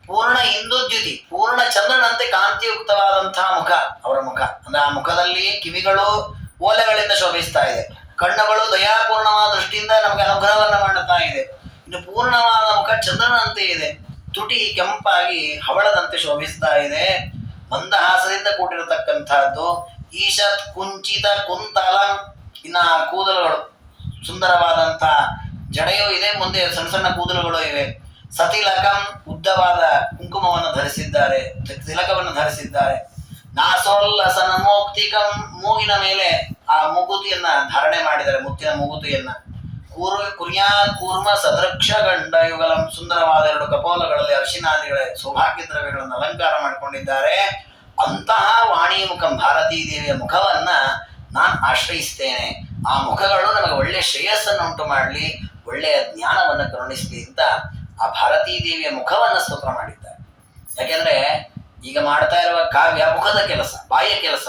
ಪೂರ್ಣ ಇಂದುದ್ಯುತಿ, ಪೂರ್ಣ ಚಂದ್ರನಂತೆ ಕಾಂತಿಯುಕ್ತವಾದಂತಹ ಮುಖ ಅವರ ಮುಖ. ಅಂದ್ರೆ ಆ ಮುಖದಲ್ಲಿ ಕಿವಿಗಳು ಓಲೆಗಳಿಂದ ಶೋಭಿಸ್ತಾ ಇದೆ, ಕಣ್ಣುಗಳು ದಯಾಪೂರ್ಣವಾದ ದೃಷ್ಟಿಯಿಂದ ನಮಗೆ ಅನುಗ್ರಹವನ್ನು ಮಾಡುತ್ತಾ ಇದೆ. ಇನ್ನು ಪೂರ್ಣವಾದ ಮುಖ ಚಂದ್ರನಂತೆ ಇದೆ, ತುಟಿ ಕೆಂಪಾಗಿ ಹವಳದಂತೆ ಶೋಭಿಸ್ತಾ ಇದೆ, ಮಂದಹಾಸದಿಂದ ಕೂಡಿರತಕ್ಕಂತಹದ್ದು. ಈಶತ್ ಕುಂಚಿತ ಕುಂತಲ, ಇನ್ನ ಕೂದಲುಗಳು ಸುಂದರವಾದಂತಹ ಜಡೆಯೂ ಇದೆ, ಮುಂದೆ ಸಣ್ಣ ಸಣ್ಣ ಕೂದಲುಗಳು ಇವೆ. ಸತಿಲಕಂ, ಉದ್ದವಾದ ಕುಂಕುಮವನ್ನು ಧರಿಸಿದ್ದಾರೆ, ತಿಲಕವನ್ನು ಧರಿಸಿದ್ದಾರೆ. ನಾಸೋಲ್ಲಸನ ಮೋಕ್ತಿಕಂ, ಮೂಗಿನ ಮೇಲೆ ಆ ಮೂಗುತಿಯನ್ನ ಧಾರಣೆ ಮಾಡಿದ್ದಾರೆ, ಮುತ್ತಿನ ಮೂಗುತಿಯನ್ನ. ಕೂರ್ಮ ಸದೃಕ್ಷ ಗಂಡಯುಗಲಂ, ಸುಂದರವಾದ ಎರಡು ಕಪೋಲಗಳಲ್ಲಿ ಅರಿಶಿನಾದಿಗಳ ಸೌಭಾಗ್ಯ ದ್ರವ್ಯಗಳನ್ನು ಅಲಂಕಾರ ಮಾಡಿಕೊಂಡಿದ್ದಾರೆ. ಅಂತಹ ವಾಣಿ ಮುಖಂ, ಭಾರತೀ ದೇವಿಯ ಮುಖವನ್ನ ನಾನು ಆಶ್ರಯಿಸ್ತೇನೆ. ಆ ಮುಖಗಳು ನಮಗೆ ಒಳ್ಳೆಯ ಶ್ರೇಯಸ್ಸನ್ನು ಉಂಟು ಮಾಡಲಿ, ಒಳ್ಳೆಯ ಜ್ಞಾನವನ್ನು ಕರುಣಿಸಲಿ ಅಂತ ಆ ಭಾರತೀ ದೇವಿಯ ಮುಖವನ್ನು ಸ್ತೋತ್ರ ಮಾಡಿದ್ದಾರೆ. ಯಾಕೆಂದ್ರೆ ಈಗ ಮಾಡ್ತಾ ಇರುವ ಕಾವ್ಯ ಮುಖದ ಕೆಲಸ, ಬಾಯಿಯ ಕೆಲಸ.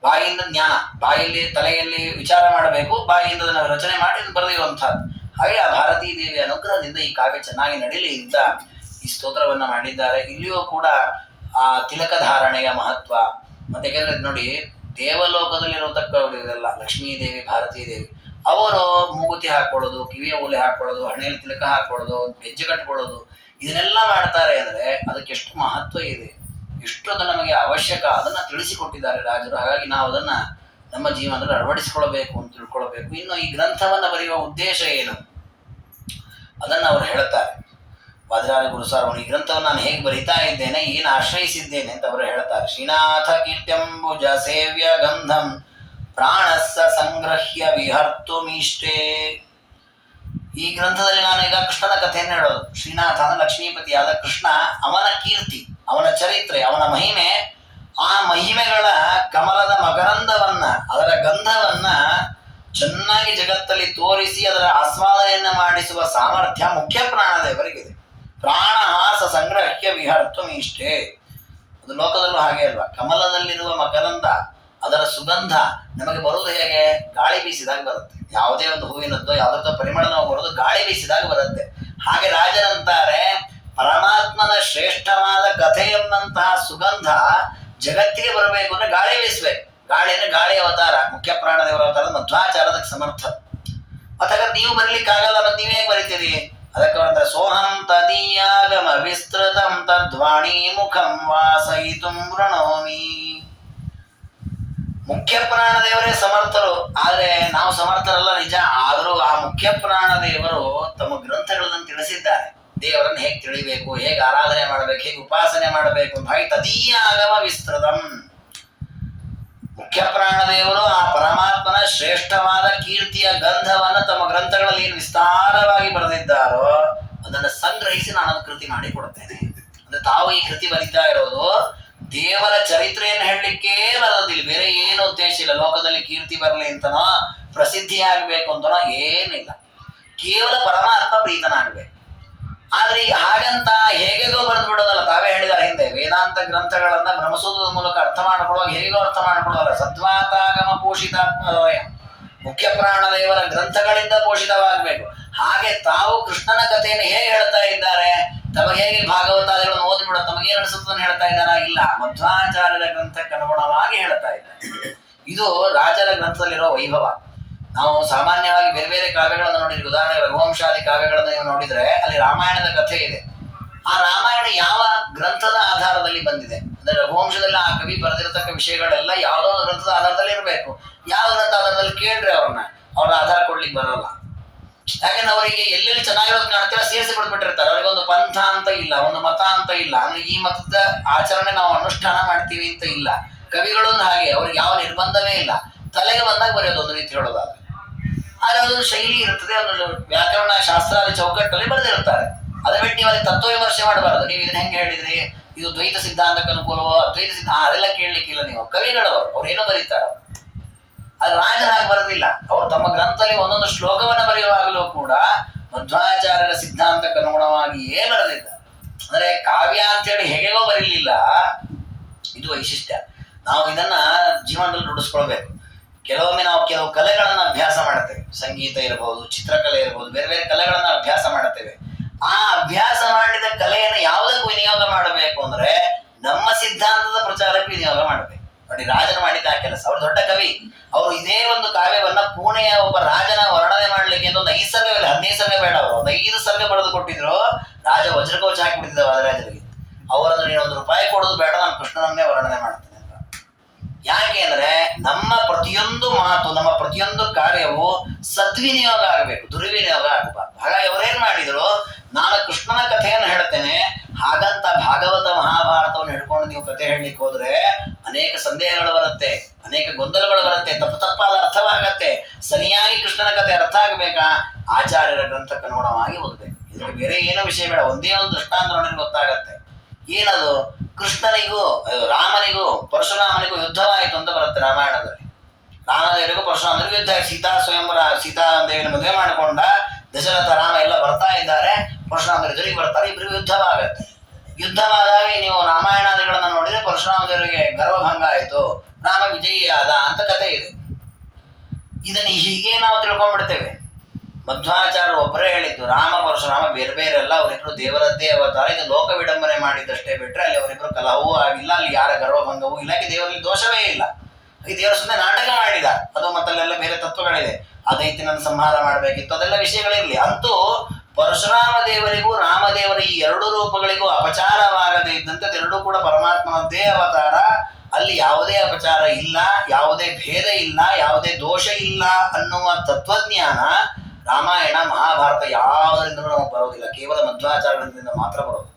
ಬಾಯಿಯಿಂದ ಜ್ಞಾನ, ಬಾಯಲ್ಲಿ ತಲೆಯಲ್ಲಿ ವಿಚಾರ ಮಾಡಬೇಕು, ಬಾಯಿಯಿಂದ ಅದನ್ನು ರಚನೆ ಮಾಡಿ ಬರೆದಿರುವಂತಹದ್ದು. ಹಾಗೆ ಆ ಭಾರತೀ ದೇವಿಯ ಅನುಗ್ರಹದಿಂದ ಈ ಕಾವ್ಯ ಚೆನ್ನಾಗಿ ನಡೀಲಿ ಅಂತ ಈ ಸ್ತೋತ್ರವನ್ನ ಮಾಡಿದ್ದಾರೆ. ಇಲ್ಲಿಯೂ ಕೂಡ ಆ ತಿಲಕ ಧಾರಣೆಯ ಮಹತ್ವ. ಮತ್ತೆ ಯಾಕೆಂದ್ರೆ ನೋಡಿ, ದೇವಲೋಕದಲ್ಲಿರತಕ್ಕವರಿಗೆಲ್ಲ ಲಕ್ಷ್ಮೀ ದೇವಿ, ಭಾರತೀ ದೇವಿ, ಅವರು ಮೂಗುತಿ ಹಾಕೊಳ್ಳೋದು, ಕಿವಿಯ ಓಲೆ ಹಾಕೊಳ್ಳೋದು, ಹಣೆಯಲ್ಲಿ ತಿಲಕ ಹಾಕೊಳ್ಳೋದು, ಹೆಜ್ಜೆ ಕಟ್ಕೊಳ್ಳೋದು, ಇದನ್ನೆಲ್ಲ ಮಾಡ್ತಾರೆ ಅಂದ್ರೆ ಅದಕ್ಕೆ ಎಷ್ಟು ಮಹತ್ವ ಇದೆ, ಎಷ್ಟೊಂದು ನಮಗೆ ಅವಶ್ಯಕ, ಅದನ್ನ ತಿಳಿಸಿಕೊಟ್ಟಿದ್ದಾರೆ ರಾಜರು. ಹಾಗಾಗಿ ನಾವು ಅದನ್ನ ನಮ್ಮ ಜೀವನದಲ್ಲಿ ಅಳವಡಿಸಿಕೊಳ್ಳಬೇಕು ಅಂತ ತಿಳ್ಕೊಳ್ಬೇಕು. ಇನ್ನು ಈ ಗ್ರಂಥವನ್ನ ಬರೆಯುವ ಉದ್ದೇಶ ಏನು ಅದನ್ನ ಅವರು ಹೇಳ್ತಾರೆ. ವಾದಿರಾಜ ಗುರುಸಾರ್ ಈ ಗ್ರಂಥವನ್ನು ನಾನು ಹೇಗೆ ಬರಿತಾ ಇದ್ದೇನೆ, ಏನು ಆಶ್ರಯಿಸಿದ್ದೇನೆ ಅಂತ ಅವರು ಹೇಳ್ತಾರೆ. ಶ್ರೀನಾಥ ಕೀರ್ತ್ಯಂಬುಜ ಸೇವ್ಯ ಗಂಧಂ ಪ್ರಾಣಸ್ಸ ಸಂಗ್ರಹ್ಯ ವಿಹರ್ತುಮೀಷ್ಟೇ. ಈ ಗ್ರಂಥದಲ್ಲಿ ನಾನು ಈಗ ಕೃಷ್ಣನ ಕಥೆಯನ್ನು ಹೇಳೋದು. ಶ್ರೀನಾಥ ಲಕ್ಷ್ಮೀಪತಿಯಾದ ಕೃಷ್ಣ, ಅವನ ಕೀರ್ತಿ, ಅವನ ಚರಿತ್ರೆ, ಅವನ ಮಹಿಮೆ, ಆ ಮಹಿಮೆಗಳ ಕಮಲದ ಮಕರಂದವನ್ನ, ಅದರ ಗಂಧವನ್ನ ಚೆನ್ನಾಗಿ ಜಗತ್ತಲ್ಲಿ ತೋರಿಸಿ ಅದರ ಆಸ್ವಾದನೆಯನ್ನ ಮಾಡಿಸುವ ಸಾಮರ್ಥ್ಯ ಮುಖ್ಯ ಪ್ರಾಣದೇವರಿಗಿದೆ. ಪ್ರಾಣಹಾಸ ಸಂಗ್ರಹ್ಯ ವಿಹರ್ತುಮೀಷ್ಟೇ. ಅದು ಲೋಕದಲ್ಲೂ ಹಾಗೆ ಅಲ್ವಾ? ಕಮಲದಲ್ಲಿರುವ ಮಕರಂದ, ಅದರ ಸುಗಂಧ ನಮಗೆ ಬರುವುದು ಹೇಗೆ? ಗಾಳಿ ಬೀಸಿದಾಗ ಬರುತ್ತೆ. ಯಾವುದೇ ಒಂದು ಹೂವಿನದ್ದು ಯಾವುದೋ ಪರಿಮಳ ನಾವು ಬರೋದು ಗಾಳಿ ಬೀಸಿದಾಗ ಬರುತ್ತೆ. ಹಾಗೆ ರಾಜರಂತಾರೆ ಪರಮಾತ್ಮನ ಶ್ರೇಷ್ಠವಾದ ಕಥೆ ಎಂಬಂತಹ ಸುಗಂಧ ಜಗತ್ತಿಗೆ ಬರಬೇಕು ಅಂದ್ರೆ ಗಾಳಿ ಬೀಸಬೇಕು. ಗಾಳಿ ಅಂದ್ರೆ ಗಾಳಿ ಅವತಾರ, ಮುಖ್ಯ ಪ್ರಾಣದೇವರ ಅವತಾರ ಮಧ್ವಾಚಾರದ ಸಮರ್ಥ. ಅಥವಾ ನೀವು ಬರ್ಲಿಕ್ಕಾಗಲ್ಲ, ಮತ್ತೆ ನೀವೇ ಬರಿತೀರಿ? ಅದಕ್ಕೆ ಸೋಹಂ ತದೀಯಾಗಮ ವಿಸ್ತೃತಂ ತದ್ವಾಣಿ ಮುಖಂ ವಾಸಯಿತುಂ ವೃಣೋಮಿ. ಮುಖ್ಯ ಪ್ರಾಣದೇವರೇ ಸಮರ್ಥರು, ಆದ್ರೆ ನಾವು ಸಮರ್ಥರಲ್ಲ ನಿಜ. ಆದರೂ ಆ ಮುಖ್ಯ ಪ್ರಾಣದೇವರು ತಮ್ಮ ಗ್ರಂಥಗಳನ್ನು ತಿಳಿಸಿದ್ದಾರೆ. ದೇವರನ್ನು ಹೇಗೆ ತಿಳಿಬೇಕು, ಹೇಗೆ ಆರಾಧನೆ ಮಾಡಬೇಕು, ಹೇಗೆ ಉಪಾಸನೆ ಮಾಡಬೇಕು ಅಂತ. ಹಾಗೆ ತದೀಯ ಆಗಮ ವಿಸ್ತೃತಂ. ಮುಖ್ಯ ಪ್ರಾಣದೇವರು ಆ ಪರಮಾತ್ಮನ ಶ್ರೇಷ್ಠವಾದ ಕೀರ್ತಿಯ ಗಂಧವನ್ನು ತಮ್ಮ ಗ್ರಂಥಗಳಲ್ಲಿ ಏನು ವಿಸ್ತಾರವಾಗಿ ಬರೆದಿದ್ದಾರೋ ಅದನ್ನು ಸಂಗ್ರಹಿಸಿ ನಾನೊಂದು ಕೃತಿ ಮಾಡಿ ಕೊಡ್ತೇನೆ. ಅಂದ್ರೆ ತಾವು ಈ ಕೃತಿ ಬರೀತಾ ಇರೋದು ದೇವರ ಚರಿತ್ರೆಯನ್ನು ಹೇಳಲಿಕ್ಕೆ ಬರೋದಿಲ್ಲ, ಬೇರೆ ಏನು ಉದ್ದೇಶ ಇಲ್ಲ. ಲೋಕದಲ್ಲಿ ಕೀರ್ತಿ ಬರಲಿ ಅಂತನೋ ಪ್ರಸಿದ್ಧಿ ಆಗ್ಬೇಕು ಅಂತನೋ ಏನಿಲ್ಲ, ಕೇವಲ ಪರಮಾತ್ಮ ಪ್ರೀತನಾಗ್ಬೇಕು. ಆದ್ರೆ ಈಗ ಹಾಗಂತ ಹೇಗೆಗೋ ಬರೆದು ಬಿಡೋದಲ್ಲ. ತಾವೇ ಹೇಳಿದಾರೆ ಹಿಂದೆ, ವೇದಾಂತ ಗ್ರಂಥಗಳನ್ನ ಬ್ರಹ್ಮಸೂತ್ರದ ಮೂಲಕ ಅರ್ಥ ಮಾಡಿಕೊಡುವಾಗ ಹೇಗೋ ಅರ್ಥ ಮಾಡಿಕೊಡೋಲ್ಲ. ಸದ್ವಾತಾಗಮ ಪೋಷಿತಾತ್ಮಯ, ಮುಖ್ಯ ಪ್ರಾಣದೇವರ ಗ್ರಂಥಗಳಿಂದ ಪೋಷಿತವಾಗಬೇಕು. ಹಾಗೆ ತಾವು ಕೃಷ್ಣನ ಕಥೆಯನ್ನು ಹೇಗೆ ಹೇಳ್ತಾ ಇದ್ದಾರೆ? ತಮಗೆ ಹೇಗೆ ಭಾಗವತಾದಿಗಳನ್ನು ಓದಿಬಿಡ ತಮಗೇನು ಅನಿಸುತ್ತನ್ನು ಹೇಳ್ತಾ ಇದ್ದಾರಾ? ಇಲ್ಲ, ಮಧ್ವಾಚಾರ್ಯರ ಗ್ರಂಥಕ್ಕೆ ಅನುಗುಣವಾಗಿ ಹೇಳ್ತಾ ಇದ್ದಾರೆ. ಇದು ರಾಜರ ಗ್ರಂಥದಲ್ಲಿರೋ ವೈಭವ. ನಾವು ಸಾಮಾನ್ಯವಾಗಿ ಬೇರೆ ಬೇರೆ ಕಾವ್ಯಗಳನ್ನು ನೋಡಿದ್ವಿ. ಉದಾಹರಣೆಗೆ ರಘುವಂಶಾದಿ ಕಾವ್ಯಗಳನ್ನು ನೀವು ನೋಡಿದ್ರೆ ಅಲ್ಲಿ ರಾಮಾಯಣದ ಕಥೆ ಇದೆ. ಆ ರಾಮಾಯಣ ಯಾವ ಗ್ರಂಥದ ಆಧಾರದಲ್ಲಿ ಬಂದಿದೆ ಅಂದ್ರೆ ರಘುವಂಶದಲ್ಲಿ ಆ ಕವಿ ಬರೆದಿರತಕ್ಕ ವಿಷಯಗಳೆಲ್ಲ ಯಾವುದೋ ಒಂದು ಗ್ರಂಥದ ಆಧಾರದಲ್ಲಿ ಇರಬೇಕು. ಯಾವ ಗ್ರಂಥ ಆಧಾರದಲ್ಲಿ ಕೇಳ್ರಿ ಅವ್ರ ಆಧಾರ ಕೊಡ್ಲಿಕ್ಕೆ ಬರೋಲ್ಲ. ಯಾಕಂದ್ರೆ ಅವರಿಗೆ ಎಲ್ಲೆಲ್ಲಿ ಚೆನ್ನಾಗಿರೋದು ಕಾಣ್ತೀರ ಸೇರಿಸಿ ಬಿಟ್ಬಿಟ್ಟಿರ್ತಾರೆ. ಅವ್ರಿಗೆ ಒಂದು ಪಂಥ ಅಂತ ಇಲ್ಲ, ಒಂದು ಮತ ಅಂತ ಇಲ್ಲ. ಅಂದ್ರೆ ಈ ಮತದ ಆಚರಣೆ ನಾವು ಅನುಷ್ಠಾನ ಮಾಡ್ತೀವಿ ಅಂತ ಇಲ್ಲ. ಕವಿಗಳು ಹಾಗೆ, ಅವ್ರಿಗೆ ಯಾವ ನಿರ್ಬಂಧವೇ ಇಲ್ಲ. ತಲೆಗೆ ಬಂದಾಗ ಬರೆಯೋದು ಒಂದು ರೀತಿ ಹೇಳೋದಾದ್ರೆ. ಆದ್ರೆ ಅದೊಂದು ಶೈಲಿ ಇರ್ತದೆ, ಒಂದು ವ್ಯಾಕರಣ ಶಾಸ್ತ್ರಾದಿ ಚೌಕಟ್ಟಲ್ಲಿ ಬರೆದಿರ್ತಾರೆ. ಅದ್ರ ಬಿಟ್ಟು ನೀವು ಅದಕ್ಕೆ ತತ್ವ ವಿಮರ್ಶೆ ಮಾಡಬಾರದು. ನೀವು ಇದನ್ನ ಹೆಂಗೆ ಹೇಳಿದ್ರಿ, ಇದು ದ್ವೈತ ಸಿದ್ಧಾಂತಕ್ಕೆ ಅನುಕೂಲವೋ ಅದ್ವೈತ ಸಿದ್ಧಾಂತ ಅದೆಲ್ಲ ಕೇಳಲಿಕ್ಕಿಲ್ಲ. ನೀವು ಕವಿಗಳವರು ಅವ್ರು ಏನೋ ಬರೀತಾರೆ. ಅದು ರಾಜರಾಗಿ ಬರೋದಿಲ್ಲ. ಅವರು ತಮ್ಮ ಗ್ರಂಥದಲ್ಲಿ ಒಂದೊಂದು ಶ್ಲೋಕವನ್ನು ಬರೆಯುವಾಗಲೂ ಕೂಡ ಮಧ್ವಾಚಾರ್ಯರ ಸಿದ್ಧಾಂತಕ್ಕೆ ಅನುಗುಣವಾಗಿಯೇ ಬರೆದಿದ್ದಾರೆ. ಅಂದ್ರೆ ಕಾವ್ಯ ಅಂತೇಳಿ ಹೇಗೆಗೋ ಬರೀಲಿಲ್ಲ. ಇದು ವೈಶಿಷ್ಟ್ಯ. ನಾವು ಇದನ್ನ ಜೀವನದಲ್ಲಿ ರೂಢಿಸ್ಕೊಳ್ಬೇಕು. ಕೆಲವೊಮ್ಮೆ ನಾವು ಕೆಲವು ಕಲೆಗಳನ್ನ ಅಭ್ಯಾಸ ಮಾಡುತ್ತೇವೆ. ಸಂಗೀತ ಇರಬಹುದು, ಚಿತ್ರಕಲೆ ಇರಬಹುದು, ಬೇರೆ ಬೇರೆ ಕಲೆಗಳನ್ನ ಅಭ್ಯಾಸ ಮಾಡುತ್ತೇವೆ. ಆ ಅಭ್ಯಾಸ ಮಾಡಿದ ಕಲೆಯನ್ನು ಯಾವುದಕ್ಕೂ ವಿನಿಯೋಗ ಮಾಡಬೇಕು ಅಂದ್ರೆ ನಮ್ಮ ಸಿದ್ಧಾಂತದ ಪ್ರಚಾರಕ್ಕೆ ವಿನಿಯೋಗ ಮಾಡಬೇಕು. ನೋಡಿ, ರಾಜನ ಮಾಡಿದ ಆ ಕೆಲಸ. ಅವ್ರು ದೊಡ್ಡ ಕವಿ. ಅವರು ಇದೇ ಒಂದು ಕಾವ್ಯವನ್ನ ಪುಣೆಯ ಒಬ್ಬ ರಾಜನ ವರ್ಣನೆ ಮಾಡ್ಲಿಕ್ಕೆ ಅಂತ ಒಂದು 5 ಸರ್ಗವಿಲ್ಲ, 15 ಸರ್ಗ ಬೇಡ, ಅವರು ಒಂದು 5 ಸರ್ಗ ಬರೆದು ಕೊಟ್ಟಿದ್ರು. ರಾಜ ವಜ್ರಕೋಚ ಹಾಕಿಬಿಟ್ಟಿದ್ದ ವಾದರಾಜರಿಗೆ. ಅವರನ್ನು ನೀನು ₹1 ಕೊಡೋದು ಬೇಡ, ನಾನು ಕೃಷ್ಣನನ್ನೇ ವರ್ಣನೆ ಮಾಡ್ತೇನೆ ಅಂತ. ಯಾಕೆ ಅಂದ್ರೆ ನಮ್ಮ ಪ್ರತಿಯೊಂದು ಮಾತು, ನಮ್ಮ ಪ್ರತಿಯೊಂದು ಕಾರ್ಯವು ಸದ್ವಿನಿಯೋಗ ಆಗಬೇಕು, ದುರ್ವಿನಿಯೋಗ ಆಗಬಾರ್ದು. ಹಾಗಾಗಿ ಅವರೇನ್ ಮಾಡಿದ್ರು, ನಾನು ಕೃಷ್ಣನ ಕಥೆಯನ್ನು ಹೇಳ್ತೇನೆ, ಹಾಗಂತ ಭಾಗವತ ಮಹಾಭಾರತವನ್ನು ಹಿಡ್ಕೊಂಡು ನೀವು ಕಥೆ ಹೇಳಲಿಕ್ಕೆ ಹೋದ್ರೆ ಅನೇಕ ಸಂದೇಹಗಳು ಬರುತ್ತೆ, ಅನೇಕ ಗೊಂದಲಗಳು ಬರುತ್ತೆ, ತಪ್ಪಾದ ಅರ್ಥವಾಗತ್ತೆ. ಸರಿಯಾಗಿ ಕೃಷ್ಣನ ಕಥೆ ಅರ್ಥ ಆಗಬೇಕಾ? ಆಚಾರ್ಯರ ಗ್ರಂಥಕ್ಕೆ ಅನುಗುಣವಾಗಿ ಓದಬೇಕು. ಇದಕ್ಕೆ ಬೇರೆ ಏನೋ ವಿಷಯ ಬೇಡ. ಒಂದೇ ಒಂದು ದೃಷ್ಟಾಂತ ನೋಡಿದ್ರೆ ಗೊತ್ತಾಗತ್ತೆ. ಏನದು? ಕೃಷ್ಣನಿಗೂ ರಾಮನಿಗೂ ಪರಶುರಾಮನಿಗೂ ಯುದ್ಧವಾಯಿತು ಅಂತ ಬರುತ್ತೆ ರಾಮಾಯಣದಲ್ಲಿ. ರಾಮದೇವರಿಗೂ ಪರಶುರಾಮನಿಗೂ ಯುದ್ಧ. ಸೀತಾ ಸ್ವಯಂವರ, ಸೀತಾ ದೇವಿನ ಮದುವೆ ಮಾಡಿಕೊಂಡ ದಶರಥ ರಾಮ ಎಲ್ಲ ಬರ್ತಾ ಇದ್ದಾರೆ. ಪರಶುರಾಮ ಎದುರಿಗೆ ಬರ್ತಾರೆ, ಇಬ್ಬರಿಗೂ ಯುದ್ಧವಾಗತ್ತೆ. ಯುದ್ಧವಾದಾಗ ನೀವು ರಾಮಾಯಣಾದಿಗಳನ್ನ ನೋಡಿದ್ರೆ ಪರಶುರಾಮ ದೇವರಿಗೆ ಗರ್ವಭಂಗ ಆಯಿತು, ರಾಮ ವಿಜಯಿಯಾದ ಅಂತ ಕಥೆ ಇದೆ. ಇದನ್ನು ಹೀಗೆ ನಾವು ತಿಳ್ಕೊಂಡ್ಬಿಡ್ತೇವೆ. ಮಧ್ವಾಚಾರ್ಯರು ಒಬ್ಬರೇ ಹೇಳಿದ್ದು, ರಾಮ ಪರಶುರಾಮ ಬೇರೆ ಬೇರೆ ಅಲ್ಲ, ಅವರಿಬ್ರು ದೇವರದ್ದೇ ಅವತಾರ. ಇದು ಲೋಕ ವಿಡಂಬನೆ ಮಾಡಿದ್ದಷ್ಟೇ ಬಿಟ್ರೆ ಅಲ್ಲಿ ಅವರಿಬ್ರು ಕಲಹವೂ ಆಗಿಲ್ಲ, ಅಲ್ಲಿ ಯಾರ ಗರ್ವಭಂಗವೂ ಇಲ್ಲ, ದೇವರಲ್ಲಿ ದೋಷವೇ ಇಲ್ಲ. ಈ ದೇವರ ಸುಮ್ಮನೆ ನಾಟಕ ಮಾಡಿದ. ಅದು ಮತ್ತಲ್ಲೆಲ್ಲ ಬೇರೆ ತತ್ವಗಳಿದೆ. ಅದೈತಿನ ಸಂಹಾರ ಮಾಡಬೇಕಿತ್ತು, ಅದೆಲ್ಲ ವಿಷಯಗಳಿರಲಿ. ಅಂತೂ ಪರಶುರಾಮ ದೇವರಿಗೂ ರಾಮದೇವರ ಈ 2 ರೂಪಗಳಿಗೂ ಅಪಚಾರವಾಗದೇ ಇದ್ದಂತೆ ಎರಡೂ ಕೂಡ ಪರಮಾತ್ಮನದ್ದೇ ಅವತಾರ. ಅಲ್ಲಿ ಯಾವುದೇ ಅಪಚಾರ ಇಲ್ಲ, ಯಾವುದೇ ಭೇದ ಇಲ್ಲ, ಯಾವುದೇ ದೋಷ ಇಲ್ಲ ಅನ್ನುವ ತತ್ವಜ್ಞಾನ ರಾಮಾಯಣ ಮಹಾಭಾರತ ಯಾವುದರಿಂದಲೂ ನಮಗೆ ಬರೋದಿಲ್ಲ. ಕೇವಲ ಮಧ್ವಾಚಾರ್ಯರಿಂದ ಮಾತ್ರ ಬರೋದು.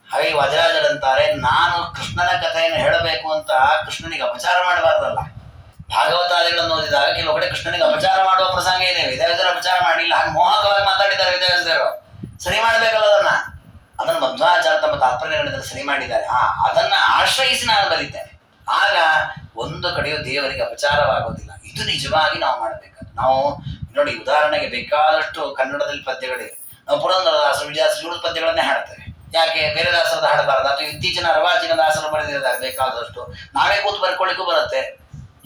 ಹಾಗೆ ವಜ್ರಾಜರಂತಾರೆ, ನಾನು ಕೃಷ್ಣನ ಕಥೆಯನ್ನು ಹೇಳಬೇಕು ಅಂತ ಕೃಷ್ಣನಿಗೆ ಅಪಚಾರ ಮಾಡಬಾರ್ದಲ್ಲ. ಭಾಗವತಾದಿಗಳನ್ನು ಓದಿದಾಗ ಕೆಲವು ಕಡೆ ಕೃಷ್ಣನಿಗೆ ಅಪಚಾರ ಮಾಡುವ ಪ್ರಸಂಗ ಇದೆ. ವೇದವ್ಯಾಸರು ಅಪಚಾರ ಮಾಡಿಲ್ಲ, ಹಾಗೆ ಮೋಹಕವಾಗಿ ಮಾತಾಡಿದ್ದಾರೆ ವೇದವ್ಯಾಸರು. ಸರಿ ಮಾಡಬೇಕಲ್ಲ ಅದನ್ನ ಮಧ್ವಾಚಾರ್ಯ ತಮ್ಮ ತಾತ್ಪರ್ಯಗಳಿಂದ ಸರಿ ಮಾಡಿದ್ದಾರೆ. ಅದನ್ನ ಆಶ್ರಯಿಸಿ ನಾನು ಬರೀತೇನೆ. ಆಗ ಒಂದು ಕಡೆಯೂ ದೇವರಿಗೆ ಅಪಚಾರವಾಗೋದಿಲ್ಲ. ಇದು ನಿಜವಾಗಿ ನಾವು ಮಾಡಬೇಕಾದ. ನಾವು ನೋಡಿ, ಉದಾಹರಣೆಗೆ ಬೇಕಾದಷ್ಟು ಕನ್ನಡದಲ್ಲಿ ಪದ್ಯಗಳಿವೆ. ನಾವು ಪುರಂದರದಾಸರು, ವಿಜಯದಾಸರು ಪದ್ಯಗಳನ್ನೇ ಹಾಡ್ತೇವೆ. ಯಾಕೆ ಬೇರೆ ದಾಸರದ ಹಾಡಬಾರದು? ಅಥವಾ ಇತ್ತೀಚಿನ ಅರ್ವಾಚಿನ ದಾಸರು ಬರೆದಿದ್ದಾರೆ ಬೇಕಾದಷ್ಟು, ನಾವೇ ಕೂತು ಬರ್ಕೊಳ್ಳಿಕ್ಕೂ ಬರುತ್ತೆ.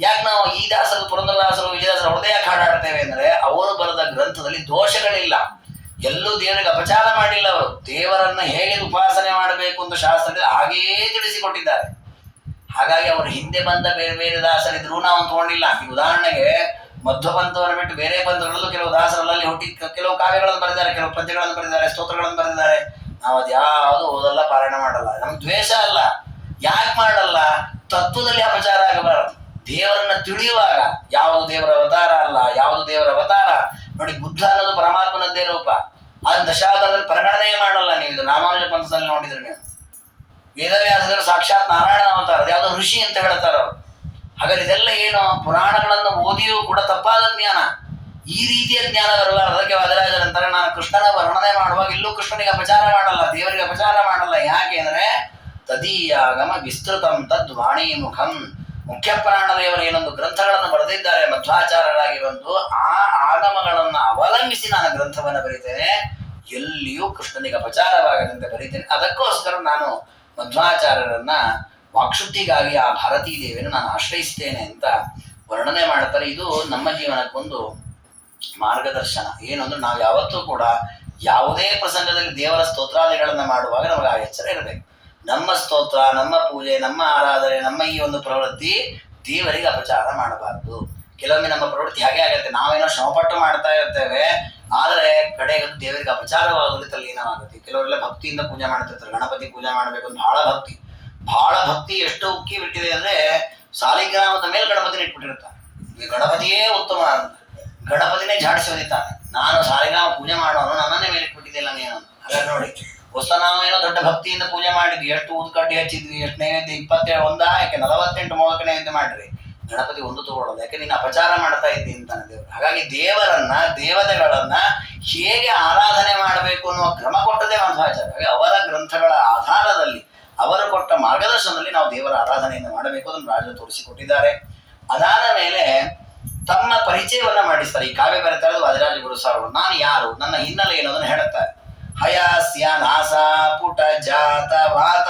ಯಾಕೆ ನಾವು ಈ ದಾಸರು, ಪುರಂದರದಾಸರು, ವಿಜಯದಾಸರು ಅವ್ರದೇ ಯಾಕೆ ಹಾಡಾಡ್ತೇವೆ ಅಂದ್ರೆ ಅವರು ಬರೆದ ಗ್ರಂಥದಲ್ಲಿ ದೋಷಗಳಿಲ್ಲ, ಎಲ್ಲೂ ದೇವರಿಗೆ ಅಪಚಾರ ಮಾಡಿಲ್ಲ. ಅವರು ದೇವರನ್ನ ಹೇಗೆ ಉಪಾಸನೆ ಮಾಡಬೇಕು ಅಂತ ಶಾಸ್ತ್ರದಲ್ಲಿ ಹಾಗೇ ತಿಳಿಸಿಕೊಟ್ಟಿದ್ದಾರೆ. ಹಾಗಾಗಿ ಅವರು ಹಿಂದೆ ಬಂದ ಬೇರೆ ಬೇರೆ ದಾಸರಿದ್ರು ನಾವು ತಗೊಂಡಿಲ್ಲ. ಈ ಉದಾಹರಣೆಗೆ ಮಧ್ವ ಪಂಥವನ್ನು ಬಿಟ್ಟು ಬೇರೆ ಪಂಥಗಳಲ್ಲೂ ಕೆಲವು ದಾಸರಲ್ಲಿ ಹುಟ್ಟಿ ಕೆಲವು ಕಾವ್ಯಗಳನ್ನು ಬರೆದಿದ್ದಾರೆ, ಕೆಲವು ಪದ್ಯಗಳನ್ನು ಬರೆದಿದ್ದಾರೆ, ಸ್ತೋತ್ರಗಳನ್ನು ಬರೆದಿದ್ದಾರೆ. ನಾವು ಅದು ಯಾವುದು ಓದಲ್ಲ, ಪಾರಾಯಣ ಮಾಡಲ್ಲ. ನಮ್ಗೆ ದ್ವೇಷ ಅಲ್ಲ. ಯಾಕೆ ಮಾಡಲ್ಲ? ತತ್ವದಲ್ಲಿ ಅಪಚಾರ ಆಗಬಾರದು. ದೇವರನ್ನ ತಿಳಿಯುವಾಗ ಯಾವುದು ದೇವರ ಅವತಾರ ಅಲ್ಲ, ಯಾವುದು ದೇವರ ಅವತಾರ. ನೋಡಿ, ಬುದ್ಧ ಅನ್ನೋದು ಪರಮಾತ್ಮನದ್ದೇ ರೂಪ. ಅದನ್ನ ದಶಾವತಾರದಲ್ಲಿ ಪರಿಗಣನೆ ಮಾಡಲ್ಲ. ನೀವು ಇದು ರಾಮಾನುಜ ಪಂಥದಲ್ಲಿ ನೋಡಿದ್ರೆ ನೀವು ವೇದವ್ಯಾಸರು ಸಾಕ್ಷಾತ್ ನಾರಾಯಣ ಅವತಾರ, ಯಾವ್ದೋ ಋಷಿ ಅಂತ ಹೇಳ್ತಾರ ಅವರು. ಹಾಗಾದ್ರೆ ಇದೆಲ್ಲ ಏನು? ಪುರಾಣಗಳನ್ನು ಓದಿಯೂ ಕೂಡ ತಪ್ಪಾದ ಜ್ಞಾನ. ಈ ರೀತಿಯ ಜ್ಞಾನ ಬರಬಾರದು. ಅದಕ್ಕೆ ವಾದರಾಜರಂತಾರೆ, ನಾನು ಕೃಷ್ಣನ ವರ್ಣನೆ ಮಾಡುವಾಗ ಇಲ್ಲೂ ಕೃಷ್ಣನಿಗೆ ಅಪಚಾರ ಮಾಡಲ್ಲ, ದೇವರಿಗೆ ಅಪಚಾರ ಮಾಡಲ್ಲ. ಯಾಕೆ ಅಂದ್ರೆ ತದೀಯಾಗಮ ವಿಸ್ತೃತಂ ತದ್ವಾಣಿ ಮುಖಂ. ಮುಖ್ಯ ಪ್ರಾಣ ದೇವರು ಏನೊಂದು ಗ್ರಂಥಗಳನ್ನು ಬರೆದಿದ್ದಾರೆ ಮಧ್ವಾಚಾರ್ಯರಾಗಿ ಬಂದು, ಆ ಆಗಮಗಳನ್ನು ಅವಲಂಬಿಸಿ ನಾನು ಗ್ರಂಥವನ್ನು ಬರೀತೇನೆ. ಎಲ್ಲಿಯೂ ಕೃಷ್ಣನಿಗೆ ಅಪಚಾರವಾಗದಂತೆ ಬರೀತೇನೆ. ಅದಕ್ಕೋಸ್ಕರ ನಾನು ಮಧ್ವಾಚಾರ್ಯರನ್ನ ವಾಕ್ಶುದ್ಧಿಗಾಗಿ ಆ ಭಾರತೀ ದೇವಿಯನ್ನು ನಾನು ಆಶ್ರಯಿಸ್ತೇನೆ ಅಂತ ವರ್ಣನೆ ಮಾಡ್ತಾರೆ. ಇದು ನಮ್ಮ ಜೀವನಕ್ಕೊಂದು ಮಾರ್ಗದರ್ಶನ. ಏನು ಅಂದ್ರೆ ನಾವು ಯಾವತ್ತೂ ಕೂಡ ಯಾವುದೇ ಪ್ರಸಂಗದಲ್ಲಿ ದೇವರ ಸ್ತೋತ್ರಾದಿಗಳನ್ನು ಮಾಡುವಾಗ ನಮಗೆ ಆ ಎಚ್ಚರ ಇರಬೇಕು. ನಮ್ಮ ಸ್ತೋತ್ರ, ನಮ್ಮ ಪೂಜೆ, ನಮ್ಮ ಆರಾಧನೆ, ನಮ್ಮ ಈ ಒಂದು ಪ್ರವೃತ್ತಿ ದೇವರಿಗೆ ಅಪಚಾರ ಮಾಡಬಾರದು. ಕೆಲವೊಮ್ಮೆ ನಮ್ಮ ಪ್ರವೃತ್ತಿ ಹಾಗೆ ಆಗುತ್ತೆ, ನಾವೇನೋ ಶ್ರಮಪಟ್ಟು ಮಾಡ್ತಾ ಇರ್ತೇವೆ, ಆದರೆ ಕಡೆಗೆ ದೇವರಿಗೆ ಅಪಚಾರವಾಗಲಿ ತಲ್ಲೀನವಾಗುತ್ತೆ. ಕೆಲವರೆಲ್ಲ ಭಕ್ತಿಯಿಂದ ಪೂಜೆ ಮಾಡ್ತಿರ್ತಾರೆ. ಗಣಪತಿ ಪೂಜೆ ಮಾಡಬೇಕು ಅಂತ ಬಹಳ ಭಕ್ತಿ ಎಷ್ಟು ಉಕ್ಕಿ ಬಿಟ್ಟಿದೆ ಅಂದ್ರೆ ಸಾಲಿಗ್ರಾಮದ ಮೇಲೆ ಗಣಪತಿನ ಇಟ್ಬಿಟ್ಟಿರ್ತಾನೆ. ಈ ಗಣಪತಿಯೇ ಉತ್ತಮ ಅಂತ ಗಣಪತಿನೇ ಝಾಡಿಸಿ ಹೊದಿತಾನೆ. ನಾನು ಸಾಲಿಗ್ರಾಮ ಪೂಜೆ ಮಾಡೋನು, ನನ್ನನ್ನೇ ಮೇಲೆ ಇಟ್ಬಿಟ್ಟಿದ್ದಿಲ್ಲ ನೀನು. ಹಾಗಾದ್ರೆ ನೋಡಿ, ಹೊಸ ನಾವೇನೋ ದೊಡ್ಡ ಭಕ್ತಿಯಿಂದ ಪೂಜೆ ಮಾಡಿದ್ವಿ, ಎಷ್ಟು ಊದ್ಕಡ್ಡಿ ಹಚ್ಚಿದ್ವಿ, ಎಷ್ಟು ನೈವೇದ್ಯ 27 ಯಾಕೆ 48 ಮೋದಕ ನೈವೇದ್ಯ ಮಾಡ್ರಿ, ಗಣಪತಿ ಒಂದು ತಗೊಳ್ಳೋದು. ಯಾಕೆ ನೀನು ಅಪಚಾರ ಮಾಡ್ತಾ ಇದ್ದಿ ಅಂತಾನೆ ದೇವರು. ಹಾಗಾಗಿ ದೇವರನ್ನ, ದೇವತೆಗಳನ್ನ ಹೇಗೆ ಆರಾಧನೆ ಮಾಡಬೇಕು ಅನ್ನುವ ಕ್ರಮ ಕೊಟ್ಟದೇ ಮಧ್ವಾಚಾರ್ಯ. ಅವರ ಗ್ರಂಥಗಳ ಆಧಾರದಲ್ಲಿ, ಅವರು ಕೊಟ್ಟ ಮಾರ್ಗದರ್ಶನದಲ್ಲಿ ನಾವು ದೇವರ ಆರಾಧನೆಯನ್ನು ಮಾಡಬೇಕು. ಅದನ್ನು ರಾಜರು ತೋರಿಸಿಕೊಟ್ಟಿದ್ದಾರೆ. ಅದಾದ ಮೇಲೆ ತಮ್ಮ ಪರಿಚಯವನ್ನ ಮಾಡಿಸ್ತಾರೆ. ಈ ಕಾವ್ಯ ಬರೀತಾ ಇರೋದು ವಾದಿರಾಜ ಗುರು ಸಾರ್ವರು. ನಾನು ಯಾರು, ನನ್ನ ಹಿನ್ನೆಲೆ ಏನು ಅದನ್ನು ಹೇಳುತ್ತಾರೆ. ಹಯಾಸ್ಯ ನಾಸ ಪುಟ ಜಾತ ವಾತ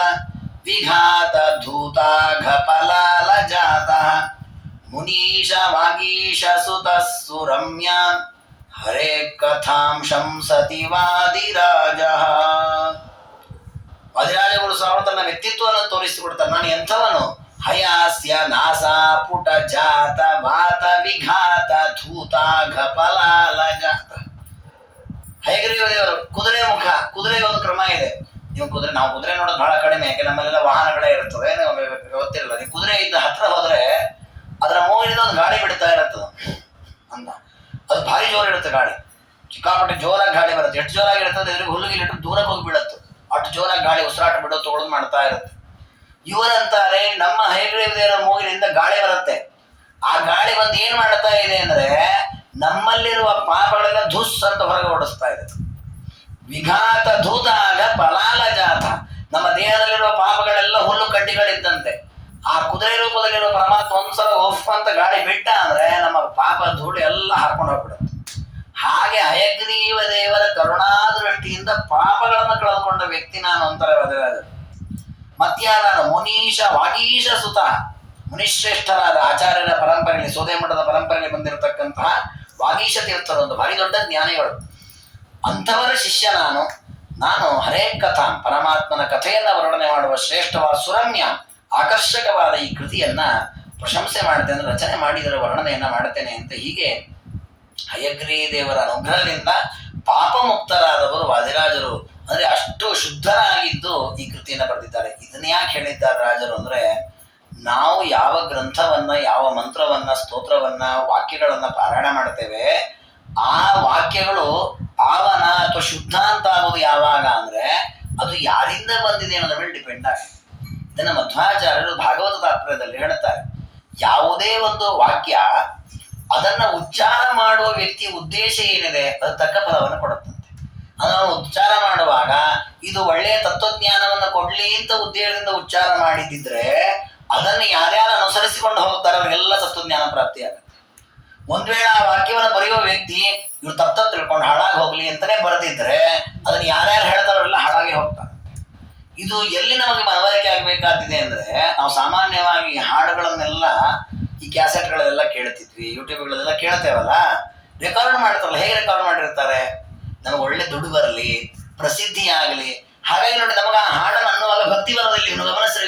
ವಿಘಾತ ಧೂತ ಘಪಲಾಲ ಜಾತ ಮುನೀಶ ವಾಗೀಶ ಸುತ ಸುರಮ್ಯ ಹರೇ ಕಥಾಂಶಂ ಸತಿ ವಾದಿರಾಜ. ವಾದಿರಾಜ ಗುರು ಸಾರ್ವರು ತನ್ನ ವ್ಯಕ್ತಿತ್ವವನ್ನು ತೋರಿಸಿಕೊಡ್ತಾರೆ. ನಾನು ಎಂಥವನು? ಹಯಾಸ್ಯ ನಾಸ ಪುಟ ಜಾತ ವಾತ ವಿಘಾತ ಧೂತ ಘಪಲಾಲ ಜಾತ. ಹಯಗ್ರೀವ ದೇವರು ಕುದುರೆ ಮುಖ. ಕುದುರೆಗೆ ಒಂದು ಕ್ರಮ ಇದೆ. ನಾವು ಕುದುರೆ ನೋಡೋದು ಬಹಳ ಕಡಿಮೆ, ಯಾಕೆ ನಮ್ಮಲ್ಲೆಲ್ಲ ವಾಹನಗಳೇ ಇರ್ತದೆ, ಗೊತ್ತಿರಲ್ಲ. ನೀವು ಕುದುರೆ ಇದ್ದ ಹತ್ರ ಹೋದ್ರೆ ಅದರ ಮೂಗಿನಿಂದ ಒಂದು ಗಾಳಿ ಬಿಡ್ತಾ ಇರುತ್ತದ ಅಂತ. ಅದು ಭಾರಿ ಜೋರು ಇರುತ್ತೆ ಗಾಳಿ, ಸಿಕ್ಕಾಪಟ್ಟೆ ಜೋರಾಗಿ ಗಾಳಿ ಬರುತ್ತೆ. ಎಷ್ಟು ಜೋರಾಗಿ ಇರ್ತದೆ ಅಂದ್ರೆ ಹುಲ್ಲುಗಿಲಿಟ್ಟು ದೂರಕ್ಕೆ ಹೋಗಿ ಬೀಳುತ್ತೆ. ಅಷ್ಟು ಜೋರಾಗಿ ಗಾಳಿ ಉಸಿರಾಟ ಬಿಡೋದು ತಗೊಳ್ಳೋದು ಮಾಡ್ತಾ ಇರುತ್ತೆ. ಇವರಂತಾರೆ, ನಮ್ಮ ಹಯಗ್ರೀವ ದೇವರ ಮೂಗಿನಿಂದ ಗಾಳಿ ಬರುತ್ತೆ. ಆ ಗಾಳಿ ಬಂದು ಏನ್ ಮಾಡ್ತಾ ಇದೆ ಅಂದ್ರೆ ನಮ್ಮಲ್ಲಿರುವ ಪಾಪಗಳೆಲ್ಲ ಧುಸ್ ಅಂತ ಹೊರಗೆ ಓಡಿಸ್ತಾ ಇದೆ. ವಿಘಾತ ಧೂತಾಗ ಪಲಾಲ ಜಾತ. ನಮ್ಮ ದೇಹದಲ್ಲಿರುವ ಪಾಪಗಳೆಲ್ಲ ಹುಲ್ಲು ಕಡ್ಡಿಗಳಿದ್ದಂತೆ. ಆ ಕುದುರೆ ರೂಪದಲ್ಲಿರುವ ಪರಮಾತ್ಮ ಒಂದ್ಸಲ ಒಫ್ ಅಂತ ಗಾಳಿ ಬಿಟ್ಟ ಅಂದ್ರೆ ನಮ್ಮ ಪಾಪ ಧೂಳು ಎಲ್ಲ ಹಾಕೊಂಡು ಹೋಗ್ಬಿಡುತ್ತೆ. ಹಾಗೆ ಹಯಗ್ರೀವ ದೇವರ ಕರುಣಾದೃಷ್ಟಿಯಿಂದ ಪಾಪಗಳನ್ನು ಕಳೆದುಕೊಂಡ ವ್ಯಕ್ತಿ ನಾನು ಅಂತಾರೆ ವಾದಿರಾಜರು. ಮತ್ಯಾರ ಮುನೀಶ ವಾಗೀಶ ಸುತ, ಮುನಿಶ್ರೇಷ್ಠರಾದ ಆಚಾರ್ಯರ ಪರಂಪರೆಯಲ್ಲಿ, ಸೋದೆ ಮಠದ ಪರಂಪರೆಯಲ್ಲಿ ಬಂದಿರತಕ್ಕಂತಹ ವಾಗೀಶ ತೀರ್ಥರು ಒಂದು ಭಾರಿ ದೊಡ್ಡ ಜ್ಞಾನಿಗಳು. ಅಂಥವರ ಶಿಷ್ಯ ನಾನು ಹರೇ ಕಥಾ, ಪರಮಾತ್ಮನ ಕಥೆಯನ್ನ ವರ್ಣನೆ ಮಾಡುವ ಶ್ರೇಷ್ಠವಾದ ಸುರಮ್ಯ ಆಕರ್ಷಕವಾದ ಈ ಕೃತಿಯನ್ನ ಪ್ರಶಂಸೆ ಮಾಡ್ತೇನೆ, ರಚನೆ ಮಾಡಿದರ ವರ್ಣನೆಯನ್ನ ಮಾಡ್ತೇನೆ ಅಂತ. ಹೀಗೆ ಹಯಗ್ರೀವ ದೇವರ ಅನುಗ್ರಹದಿಂದ ಪಾಪ ಮುಕ್ತರಾದವರು ವಾದಿರಾಜರು. ಅಂದ್ರೆ ಅಷ್ಟು ಶುದ್ಧರಾಗಿದ್ದು ಈ ಕೃತಿಯನ್ನ ಬರೆದಿದ್ದಾರೆ. ಇದನ್ನ ಯಾಕೆ ಹೇಳಿದ್ದಾರೆ ರಾಜರು ಅಂದ್ರೆ, ನಾವು ಯಾವ ಗ್ರಂಥವನ್ನ, ಯಾವ ಮಂತ್ರವನ್ನ, ಸ್ತೋತ್ರವನ್ನ, ವಾಕ್ಯಗಳನ್ನ ಪಾರಾಯಣ ಮಾಡ್ತೇವೆ, ಆ ವಾಕ್ಯಗಳು ಪಾವನ ಅಥವಾ ಶುದ್ಧ ಅಂತ ಆಗೋದು ಯಾವಾಗ ಅಂದ್ರೆ ಅದು ಯಾರಿಂದ ಬಂದಿದೆ ಅನ್ನೋದ್ರ ಮೇಲೆ ಡಿಪೆಂಡ್ ಆಗಿದೆ. ಇದನ್ನ ಮಧ್ವಾಚಾರ್ಯರು ಭಾಗವತ ತಾತ್ಪರ್ಯದಲ್ಲಿ ಹೇಳ್ತಾರೆ. ಯಾವುದೇ ಒಂದು ವಾಕ್ಯ ಅದನ್ನ ಉಚ್ಚಾರ ಮಾಡುವ ವ್ಯಕ್ತಿಯ ಉದ್ದೇಶ ಏನಿದೆ ಅದು ತಕ್ಕ ಫಲವನ್ನು ಕೊಡುತ್ತಂತೆ. ಅದನ್ನು ಉಚ್ಚಾರ ಮಾಡುವಾಗ ಇದು ಒಳ್ಳೆಯ ತತ್ವಜ್ಞಾನವನ್ನು ಕೊಡ್ಲಿ ಅಂತ ಉದ್ದೇಶದಿಂದ ಉಚ್ಚಾರ ಮಾಡಿದ್ದಿದ್ರೆ ಅದನ್ನು ಯಾರ್ಯಾರು ಅನುಸರಿಸಿಕೊಂಡು ಹೋಗ್ತಾರೆ ಅವರಿಗೆಲ್ಲ ತತ್ವಜ್ಞಾನ ಪ್ರಾಪ್ತಿಯಾಗುತ್ತೆ. ಒಂದ್ ವೇಳೆ ಆ ವಾಕ್ಯವನ್ನು ಬರೆಯುವ ವ್ಯಕ್ತಿ ಇವ್ರು ತಪ್ಪ ತಿಳ್ಕೊಂಡು ಹಾಳಾಗಿ ಹೋಗ್ಲಿ ಅಂತಾನೆ ಬರೆದಿದ್ರೆ ಅದನ್ನ ಯಾರ್ಯಾರು ಹೇಳ್ತಾರಲ್ಲ ಹಾಳಾಗಿ ಹೋಗ್ತಾರೆ. ಇದು ಎಲ್ಲಿ ನಮಗೆ ಮನವರಿಕೆ ಆಗಬೇಕಾದಿದೆ ಅಂದ್ರೆ, ನಾವು ಸಾಮಾನ್ಯವಾಗಿ ಹಾಡುಗಳನ್ನೆಲ್ಲ ಈ ಕ್ಯಾಸೆಟ್ಗಳೆಲ್ಲ ಕೇಳ್ತಿದ್ವಿ, ಯೂಟ್ಯೂಬ್ಗಳೆಲ್ಲ ಕೇಳ್ತೇವಲ್ಲ, ರೆಕಾರ್ಡ್ ಮಾಡ್ತಾರಲ್ಲ, ಹೇಗೆ ರೆಕಾರ್ಡ್ ಮಾಡಿರ್ತಾರೆ, ನಮಗೆ ಒಳ್ಳೆ ದುಡ್ಡು ಬರಲಿ, ಪ್ರಸಿದ್ಧಿ ಆಗಲಿ, ಹಾಗಾಗಿ ನೋಡಿ ನಮಗೆ ಆ ಹಾಡನ್ನು ಅನ್ನುವಾಗ ಭಕ್ತಿ ಬರೋದಿಲ್ಲ. ಇನ್ನು ಗಮನಿಸಿರ್ಬೇಕು.